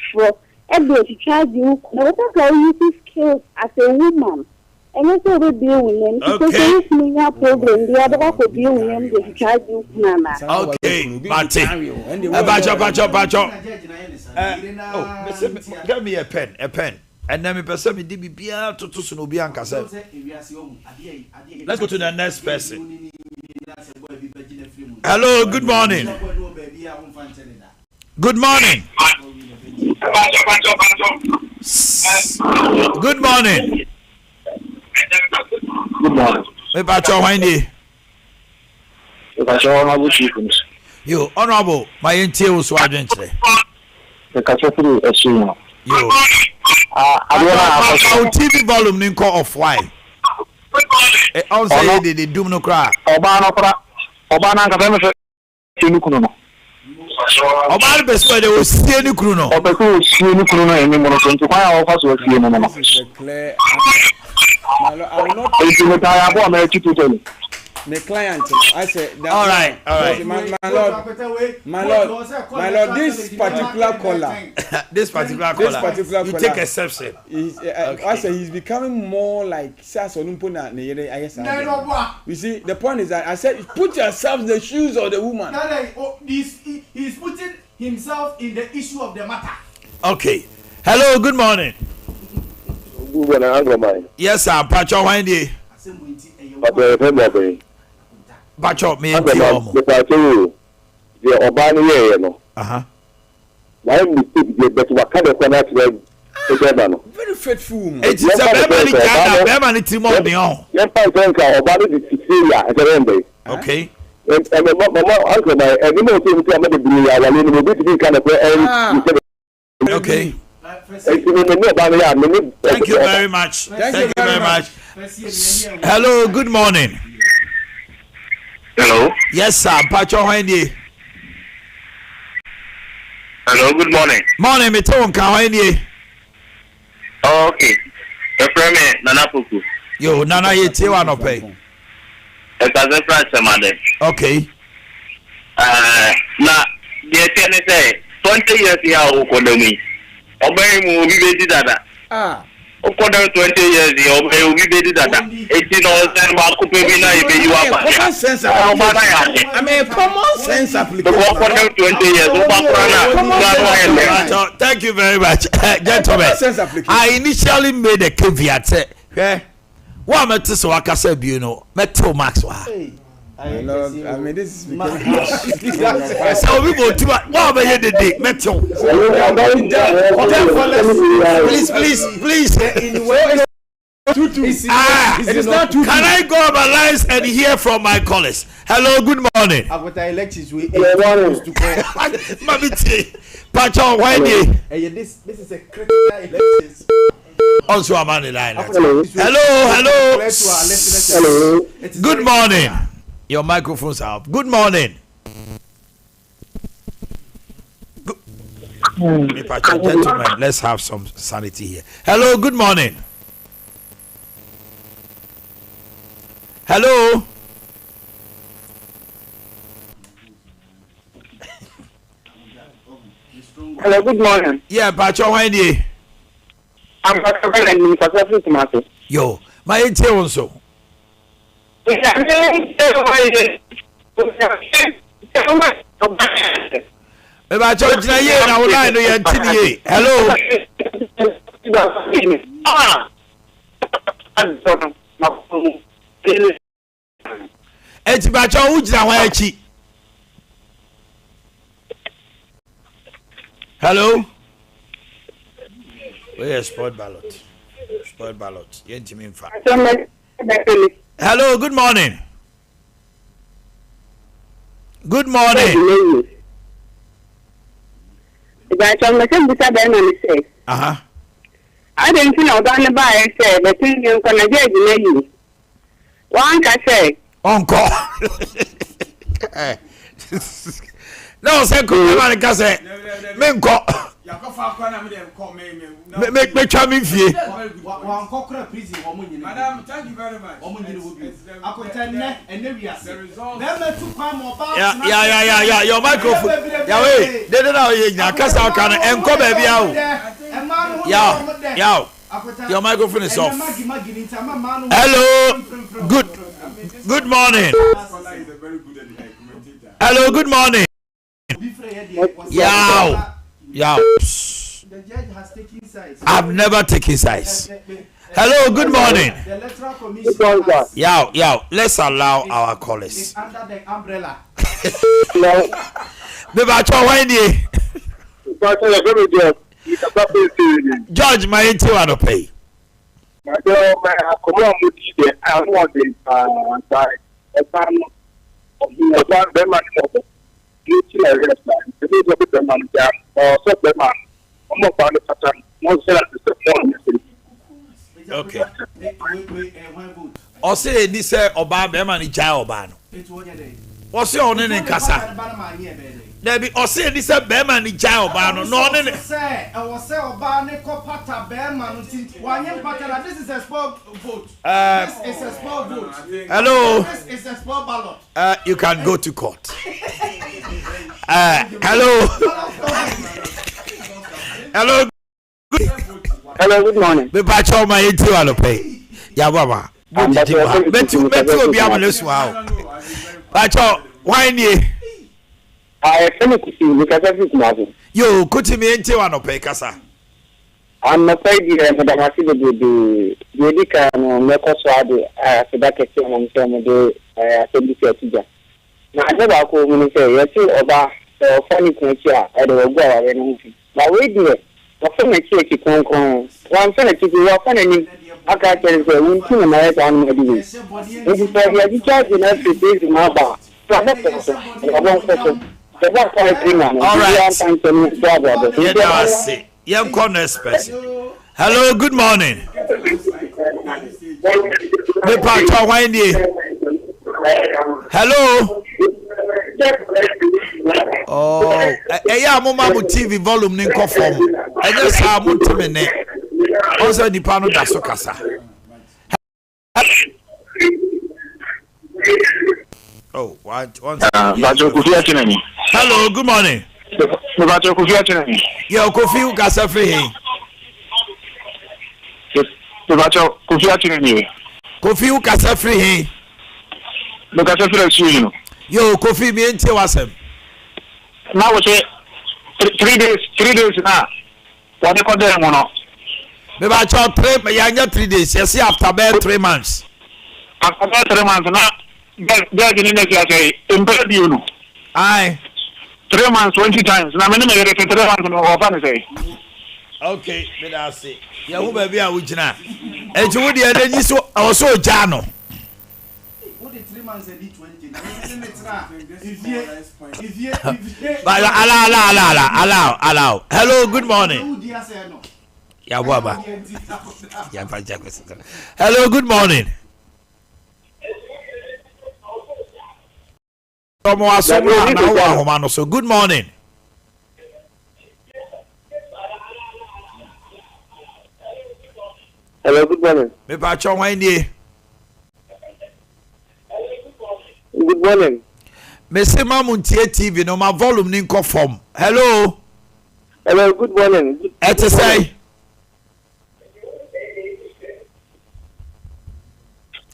Edward to charge you. No, that's use his skills as a woman. And that's what we deal with him. Because there is no problem. The other one could deal with him. They charge you, Nana. Okay, Marty. Bacho. Give me a pen. And then me person me did be to Sunubian Castle. Let's go to the next person. Hello, good morning. Good morning. Good morning. Good morning. Me Pacho Wendy. Pacho Mabuchi. You honorable, my entail so adventure. The Catholic Assume. You. Our TV volume didn't call off why. On say the doom no cry. Obana ka fẹ́ fẹ́ ṣe nukunu no. Ọba ni bẹsẹ wẹ de o sie ni kunu no. Ọbẹ kò sie ni kunu no ẹni mọ̀nà tó n tó kwan yà wọ́n fa so sie no no. Èyí ni ta yà bọ̀ ọmọ ẹ̀ kí tó tẹ̀lé. The client, I said. All right. My lord, this particular caller, you take exception. I said he's becoming more like You see, the point is that I said, put yourself in the shoes of the woman. He's putting himself in the issue of the matter. Okay. Hello. Good morning. Good morning. Yes, sir. Pacho, why do you? Pacho, me and you. The Omanhene Yaw. Why mistake the better wakada kwana tire. Very faithful woman. It is a very Timo Dion. Yes, I think Omanhene Sicilia at the end. Okay. And my uncle, my animal thing to make the blue. I will be to be kind of okay. Thank you very much. Thank you very much. Hello, good morning. Hello. Yes, sir. Pacho, how are you? Hello, good morning. Morning, me too. How are you? Okay. The friend Nana Puku. Yo, Nana, you tell one pay. It's a friend, madam. Okay. Now, the attorney say 20 years here, Okonomi. Obey me, we did that. Okonomi 20 years here, obey we did that. 18 hours, Marco Pevina, you are common sense. I mean, common sense application. Okonomi 20 years, thank you very much, gentlemen. I initially made a caveat. Okay. What am I to say? I said, you know, Metro Max. I mean, this is so we go to what am I here today? Metro. Please. It is not too. Can I go on my lines and hear from my callers? Hello, good morning. Pacho, why this is a critical election. Also, I'm on the line. Hello. Good morning. Your microphone's up. Good morning. Gentlemen, let's have some sanity here. Hello, good morning. Hello. Hello, good morning. Yeah, Pacho, why do you? I'm not tomato. Yo, my ATM also. Hello. Hello. Where's spoiled ballot? Spoiled ballot. Hello, good morning. Good morning. I didn't know about the buyer said the thing you're gonna get you. One can say, Uncle. No, say, come say, Menko. Make me try me fee. Madam, thank you very much. Yeah. Your microphone. Yeah, wait. They don't know you. Kasa can enko baby out. Yeah. Your microphone is off. Hello. Good morning. Hello. Good morning. Yeah. The judge has taken sides. I've never taken sides. Hello, good morning. The electoral commission. Yeah. Let's allow our callers. It's under the umbrella. Judge, my into and pay. Okay. say ni say oba be man ni jai oba no o say on ne kasa Debi o say ni say be man ni jai oba no no ne say e wo say oba ne ko pata be man no tinti wanye pata. This is a sport vote. This is a sport vote. Hello. This is a sport ballot. You can go to court. Hello. Hello. Hello, good morning. Me ba cho ma yeti wa lo pe. Ya baba. Betu obi amalesu wa. Ba cho why ni? I finish you because of this matter. Yo, kuti me yeti wa no pe kasa. I'm not saying that I'm not saying that the can make us wade so that question I'm saying the assembly teacher. Na aba ko mun say yeti oba funny question e dey go awe no fi. Ba we dey wọ́n na cheki konkon wọ́n fẹ́ na cheki wọ́n fẹ́ na ni aka kẹ́rin sẹ́ wọ́n tún na yẹ kàn mọ́ di wọ́n èyí sọ yẹ di charge na fi base ma ba tó a bẹ tẹ̀ sọ ẹ̀ bọ́ nkọ́ sọ ẹ̀ bọ́ nkọ́ ẹ̀ tiri ma no ìdí yà kàn sẹ́ ní ìdí àbọ̀ àbọ̀. Yẹ́n náà ṣe yẹ́n kọ́ next person. Hello, good morning. Me pa àtọ̀ wáyé ni. Hello. Oh, amoma mu TV volume ni nko form. Enye sa mu timi ne. Onse nipa no da so kasa. Oh, hello, good morning. Yeah, Kofi u kasa free. Kofi u kasa free. Yo, Kofi me ente wasem. Now we say 3 days now. What they call them or no? Me ba cho 3 days. Yes, after 3 months. After 3 months now, they're getting the say impaired you know. Aye. 3 months 20 times. Now me get 3 months no offer say. Okay, me da say. Ya hu ba bia wo gina. E ji wo de enyi so so jano. What the 3 months and 20. Allow. Hello, good morning. Hello, good morning. So good morning. Hello, good morning. Me pa cho wan die. Good morning. Me say mamuntie TV no ma volume ni nko form. Hello. Hello, good morning. Et say.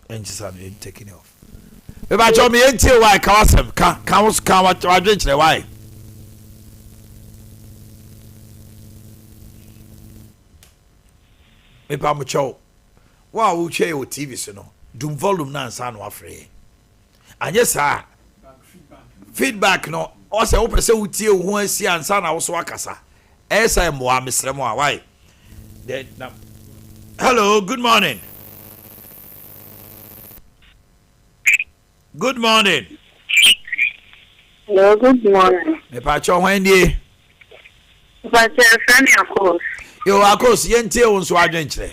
Engineer I'm taking off. Me ba cho me entie why ka wasem ka wa dwechre why. Me pa mo cho. Wa wo hwe o TV so no. Dum volume na ansa no afre. Anye sa feedback no o se wo pese utie wo ho asi ansa na wo so akasa esa mo amesremo a why hello, good morning. Good morning. Hello, good morning. Me pa cho hwan die But friend Akos. Yo Akos yentie wo so adwen kire.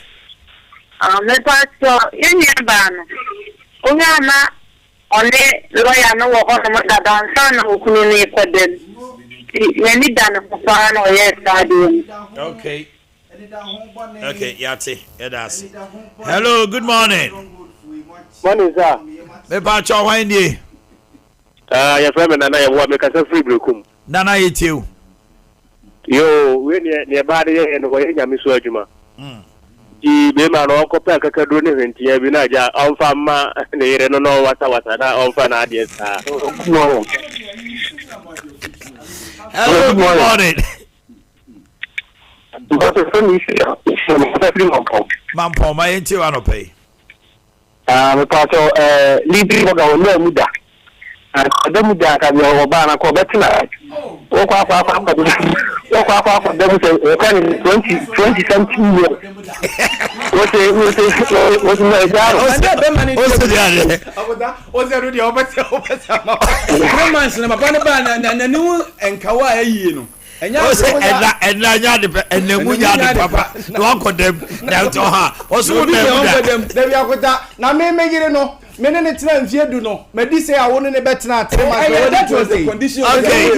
Me pa cho yenya ba no. Onya na only lawyer no wo no da dansa na okunu ni kodem. Yeni dan fa no yes daddy. Okay. Okay, yati. Edas. Hello, good morning. Morning, sir. Me pa cho hwan die. Your friend Nana Yaw make us free breakum. Nana yetiu. Yo, we near body and we nyame so adwuma. Ji be ma no kopa kakado ne hwentia bi na ja onfa ma ne yere no no wata na onfa na ade sa. Hello, good morning. Mampo ma yenti wa no pay. Me pa so libri mo ga wona muda. Muda ka bi oba na ko betina. O kwa dem say kan 20 something years. What no jaro. O se dia. O se ru dia obese ma. 3 months na papa ne ba na nu enkawa ayi no. o say enna nya de enemu nya de papa na wan kodem na to ha o so dem da bi akota na me yire no me ne tena mfie du no me di say awo ne betena atere ma so that was the condition. Okay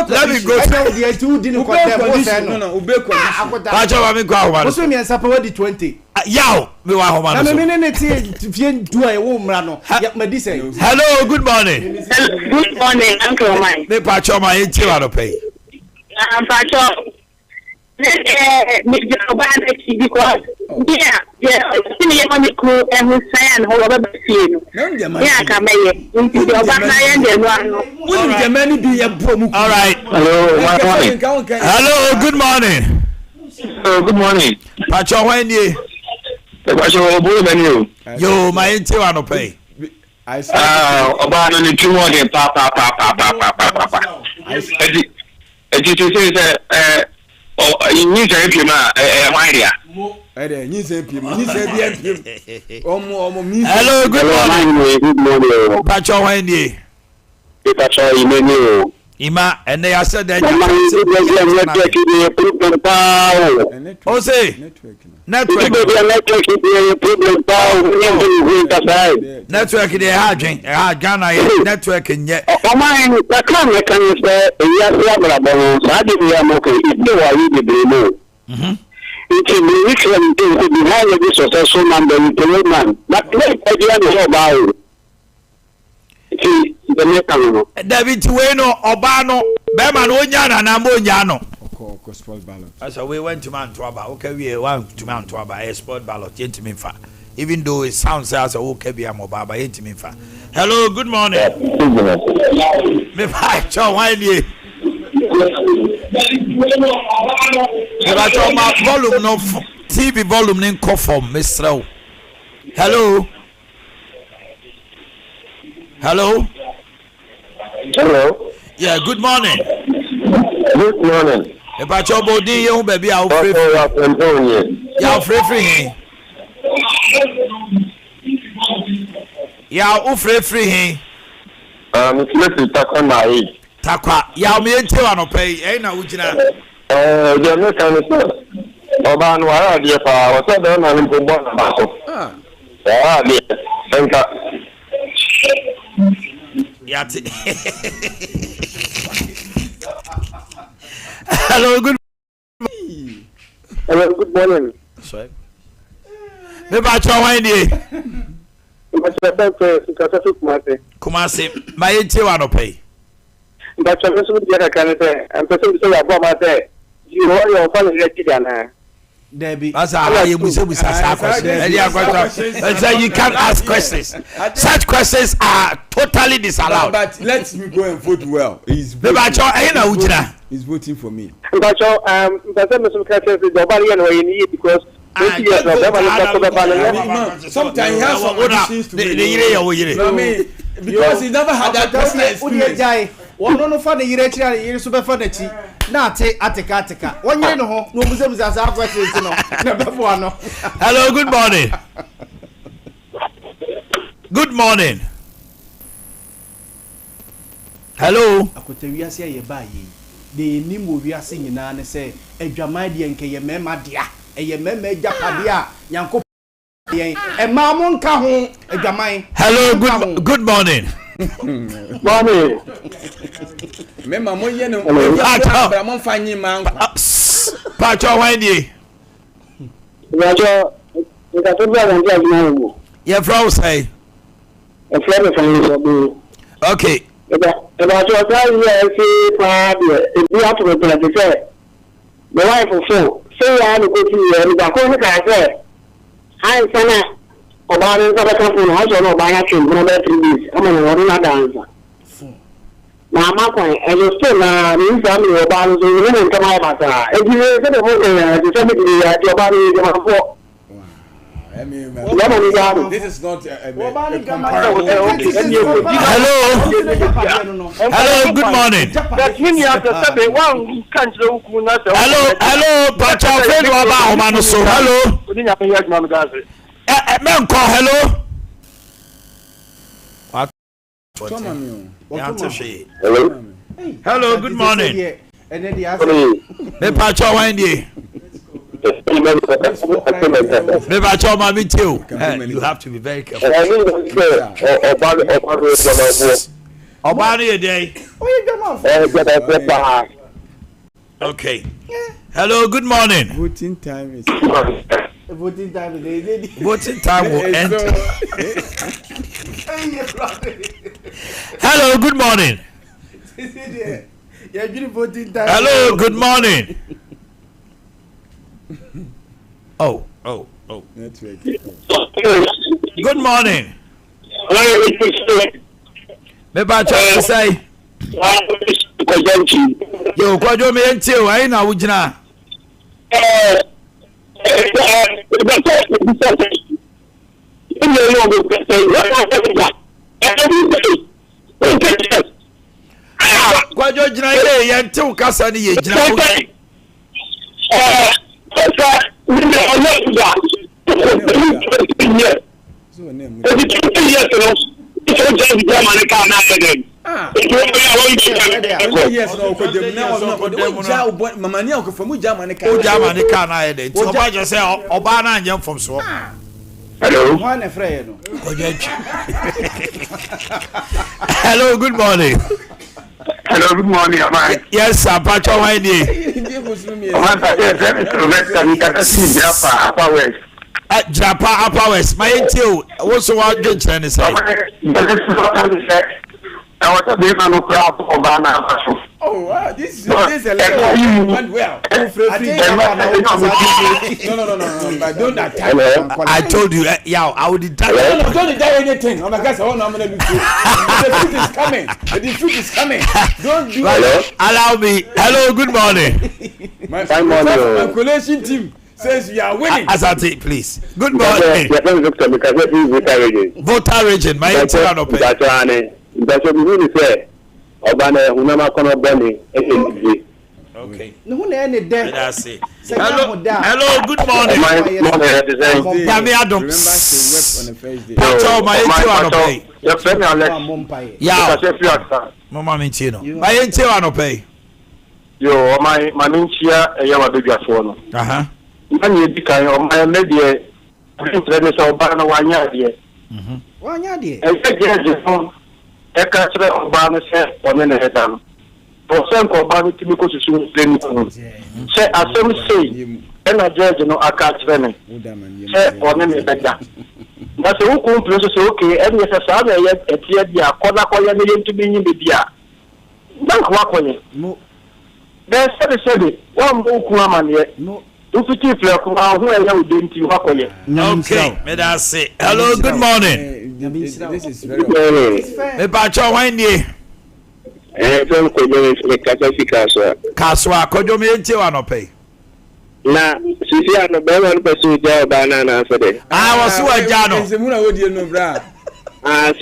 let me go to the two din condition no ube condition ba cho ba me kwa ho so me nsa pa wadi 20 yaw me wa ho ma no na me ne tie fie du a wo mra no me di say hello good morning Uncle mine. me pa cho ma enti wa no pay Pacho. Because sini ya mami ku ehusan ho ba fie no ya ka meye nti de oba na ya de no ano woni jamani bi ya bro mu all right hello good morning Good morning. Pacho when you Pacho bo be ni o. Yo my enti wa no pay Oba no ni tuwo de pa. Eti to say you say pima why dia. You say pima. You say bi omo mi. Hello good morning. Pacho when you Pacho imeni o. Ima and they are said that oh say network they had drink Ghana network in yet Omanhene can say it is behind this successful man the but let David Bueno Obano Bema no nyana na mo nyano sport ballot. So we went to Mantuaba. Okay, we went to Mantuaba a sport ballot gentleman. Even though it sounds as okay be am baba gentleman. Hello, good morning. Me fa cho why dey. Me cho ma volume no TV volume nin conform Mr. Hello. Hello. Hello. Yeah, good morning. Good morning. About your body, you baby, I'll free. Yeah, free. Yeah, free. It's not to talk on my age. Takwa, yeah, me and Tiwano pay, eh? Now, would you know? The American Oban Wara, dear, was that done and go on. Ah, thank Yeah. Hello, good morning. Hello, good morning. Sorry. Me ba cho wan die. Kumasi, my enti wa no pay. But so dia ka kan say, am person so ya bo ma say, you know your family ready na. Debbie. That's how you say questions. You can't ask questions. Such questions are totally disallowed. But let me go and vote well. He's voting for me. But so because sometimes he has some conditions to be. Because he never had that personal experience. One no fa the yire chira yire so be fa na chi na ate ateka one yire no ho no muza za questions no na befo ano. Hello, good morning. Good morning. Hello. Akote wiase ye ba yi de ni mo wiase nyina ne se adwaman de nke ye mema dia ye mema ejapade a yanko yen e ma mo nka ho adwaman. Hello, good morning. Mommy. Mema mo ye no bra mo fanyi man. Pacho wan die. Pacho, nka to bia ndia adwuma wo. Ye from say. E from fanyi so be. Okay. Pacho try here see pa e bi ato me plan say. My wife so ya no go to here ba ko ka say. Hi sana. Obanhene Yaw ha so no Obanhene Yaw no be 3 days am na no na dance na makwan e just na ni family Obanhene so ni nka mai bata e ji se de ho e se me di ya Obanhene Yaw ma fo this is not a Hello, good morning. Hello, Pacho Fred Oba Omano so. Hello. Hello. Hello, good morning. ene di ase me pacho wan die me pacho ma me too you have to be very careful oba no ye dey okay hello good morning voting time is voting time will end hello good morning hello good morning oh network good morning me ba cho say yo kwajo me enti o ai na wugina kwajo jina ile yente ukasa ni ye jina hello good morning hello good morning yes sir pacho why dey Japa Upper West my ntio wo so wa dwen kire ne sai oh wow this is a level went well no but don't attack I told you yeah I would die don't die anything oh my god so no I'm going to do the truth is coming don't do allow me hello good morning my calculation team says we are winning. Asante, please. Good morning. Voter region. My entire no pay. Okay. Hello, good morning. Yami Adam. My entire no pay. Yeah. Mama Mintino. My entire no pay. Yo, my Minchia, a yawa baby phone. Many because of my media, I think that is all Bana 1 year. 1 year. And I can't say Obama said 1 minute. For some Obama to be to say, as some say, and I judge no I can't say 1 minute better. That's a whole place okay, and yes, I saw yet at the Akona to be in the dia. Don't walk on it. There's 7 one more woman yet. No. Okay, may I say hello, good morning. This is very good. Me pacho wan die. Kaswa kojo me enti wa no pay. Na sisi ano be wan pesu ja banana so de. Was so aja no. Se mu na wodi no bra.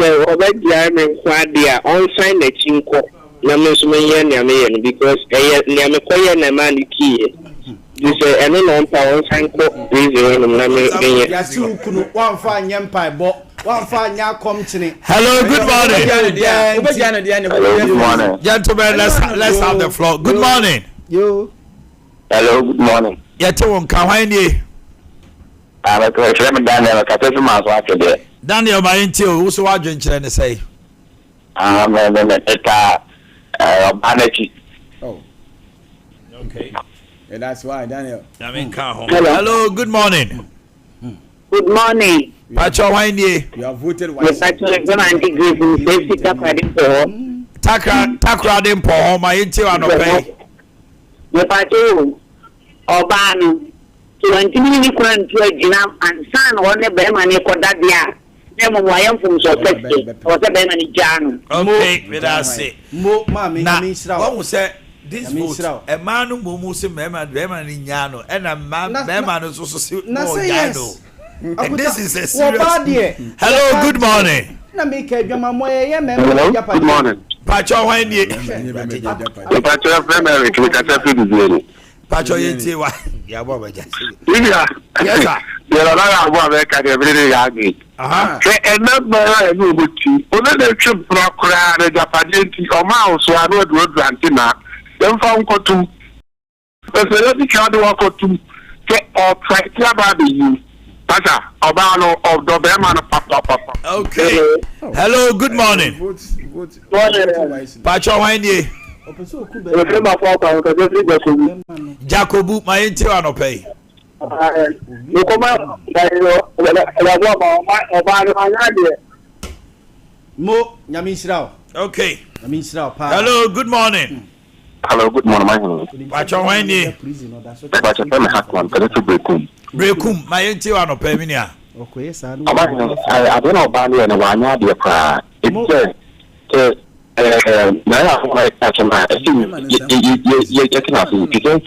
Se obadia me kwadia on sign na chinko. Na me so me ye na me ye because na me koye na man ki. You say any non power sanko reason na me ya si ukunu wan fa nyempa bo wan fa nya komchini. Hello, good morning. Good morning. Gentlemen, let's have the floor. Good morning. Yo. Hello, good morning. Yete won kan hwan nie? Friend Daniel ka tesu ma so akede. Daniel ma enti o so wa dwen kire ne sei. Me eta Omanhene. Oh. Okay. And that's why, Daniel. Hello, good morning. Good morning. Pacho hwan nie? You have voted wisely. Takra dem po ma enti wa no pay. Me pacho Obano. 20 minutes kwantu agina ansan wona be ma ne koda dia. Nemo wayam from society. O se be ma ni janu. Okay, we da say. Mo ma me sra. What say this vote a man who moves him man ni nyano and a man no so no nyano. And this is a serious. Hello, good morning. Na me ka adwama moye ye me. Good morning. Pacho hwan nie? Pacho primary we ka tafi dizeli. Pacho yenti wa. Ya bo ba ja. Yes sir. There are a lot of work at every day. And not by a new booty. Only the trip procura the Japanese or mouse, so I know it was Antina. Them found cotton. Personality card work or two. Or try to about you. Pata, Obano of the Berman Papa. Okay. Hello, good morning. Pacho Wendy. Jacobu, my interior pay. Mo Nyamishrao. Okay. Nyamishrao. Hello, good morning. Hello, good morning, my home. Pacho Wendy. Pacho, tell me how one, but it's a breakum. Breakum, my interior pay me. Okay, sir. I don't know about you and one idea. It's I catch my you're getting up. You don't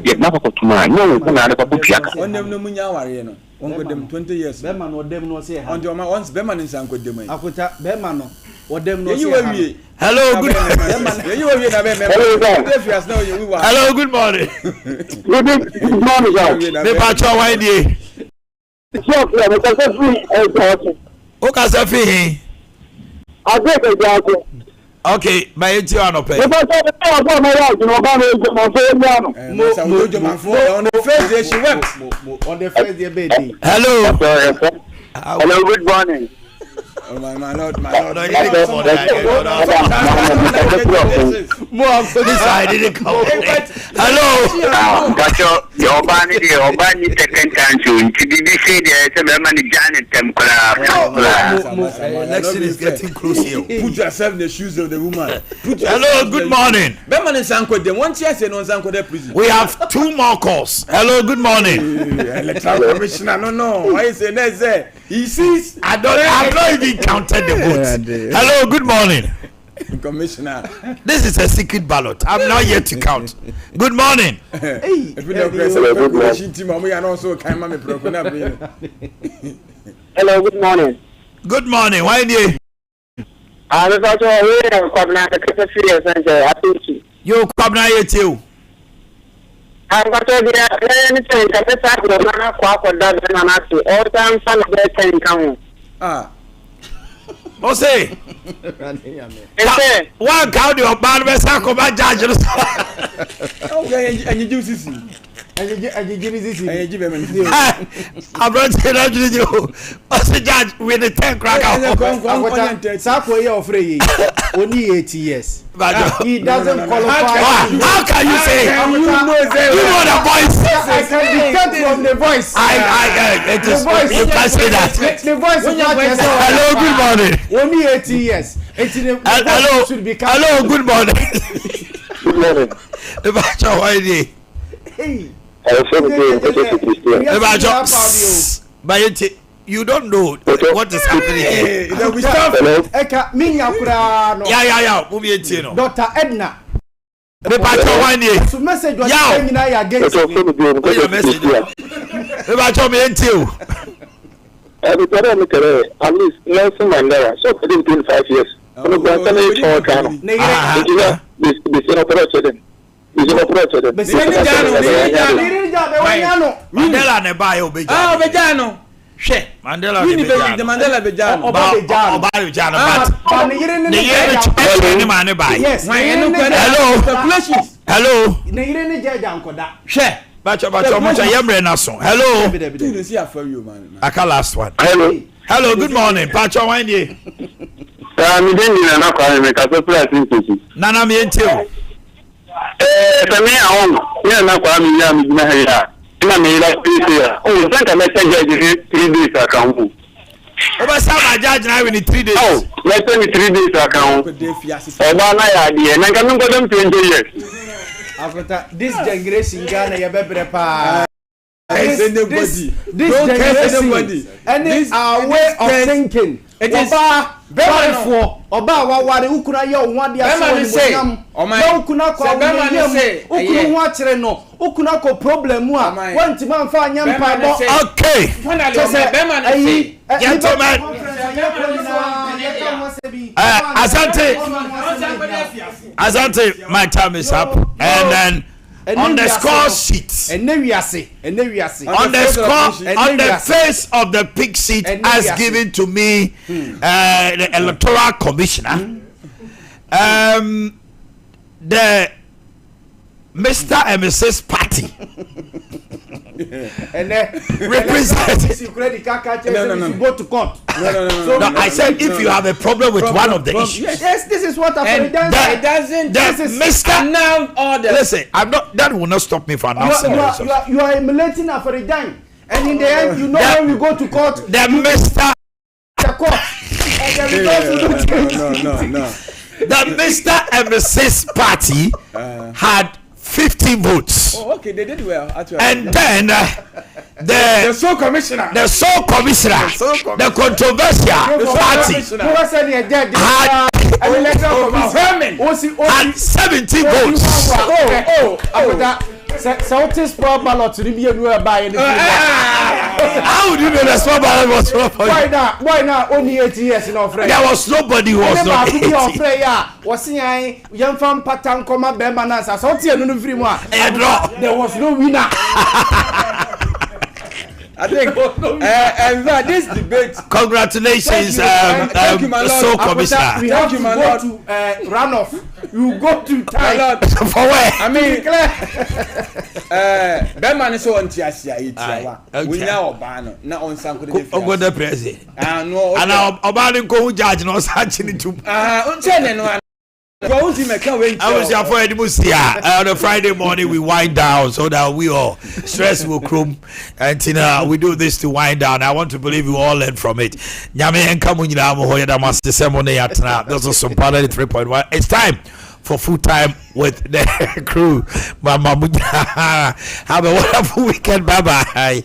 get never go to mine. No, One them no munya one with them 20 years. Beman or them no say. On your once Beman in San with them. Akuta Bemano or them no say. Hello, good Hello, good morning. Good morning, Me Pacho Wendy. Okay, Safi. I get a job. Okay, my interior no pay. On the first day she wept. On the first day baby. Hello. Hello, good morning. Oh my lord, This I didn't come. Hello. Got your bani second time to say there's a man Janet Election is getting close here. Put yourself in the shoes of the woman. Hello, good morning. Beman in Sanko, them one chance and on Sanko de prison. We have 2 more calls. Hello, good morning. Electoral commissioner, no. Why is it there? He sees. I've not even counted the votes. Hello, good morning. Commissioner. This is a secret ballot. I'm not yet to count. Good morning. Hello, good morning. Good morning. Why do you? You come now yet you. I'm going to be anything Ah. What's say? One count your bad best. I come back judge. Okay, and you do this. And you give this. And you give him. I'm not saying you. What's the judge with the 10 cracker? Sako ye ofrey only 80 years. He doesn't qualify. How can you say? You know the voice. I can detect from the voice. It is voice. You can say that. The voice. Hello, good morning. Only 80 years. Hello, hello, good morning. Good morning. The batch of ID. Hey. But you don't know what is happening here. Yeah. Dr. Edna. The batch of ID. So message was against the batch of me. At least Nelson Mandela, so for 25 years. Mandela ne buy Obejano. Ah, Obejano. She Mandela the Mandela Bejano. Obejano, but the year man buy. Yes. Hello. She Bacho Yemre hello. Aka last one. Hello, good morning. Pacho Wendy. Nana me ntio. Tell me home. Yeah, na kwa mi ya mi na ya. Na me like this here. Oh, thank you message 3 days account. Oba sama judge na we 3 days. Oh, let's me 3 days account. Oba na ya die. Na kan go dem 20 years. After this generation Ghana ya bebre pa. This generation and this our way of thinking. It is very for oba waware ukuna ye onwade aso no ukuna kwa ukunu ho akere no ukuna ko problem a wanti man fa anya mpa bo. Okay, gentlemen, Asante, my time is up, and then on the score sheet, on the face of the pig sheet as given to me, the electoral commissioner, the Mr. and Mrs. Party. And then represent. No. Go to court. No, I said if you have a problem with one of the issues. Yes, this is what it doesn't. This is Mr. Now order. Listen, I'm not. That will not stop me from announcing. You are emulating Afaridan, and in the end, you know when we go to court, the Mr. The court. No. The Mr. and Mrs. Party had 15 votes. Oh, okay, they did well. Actually. And then the sole commissioner, the controversial party had 17 votes. So what is small ballot to be by How would you know the small ballot was for you? Why not? Only 8 years in our friend. There was nobody who was not 80. Was seeing young fan pattern come up bananas. I saw no free one. There was no winner. I think and this debate. Congratulations, thank you, my Lord. so commissioner. We have to go to runoff. You go to tie. For where? I mean, Berman is so on Tiasia. We now ban na on Sanko. Go the president. No, and now Obama go judge no such in to. I was here for Edimusia. On a Friday morning, we wind down so that we all stress will come. And we do this to wind down. I want to believe you all learn from it. Nyame and Kamunina Mohoya Damas the ceremony at now. Those are Sompa 93.1. It's time for full time with the crew. Mama, have a wonderful weekend. Bye bye.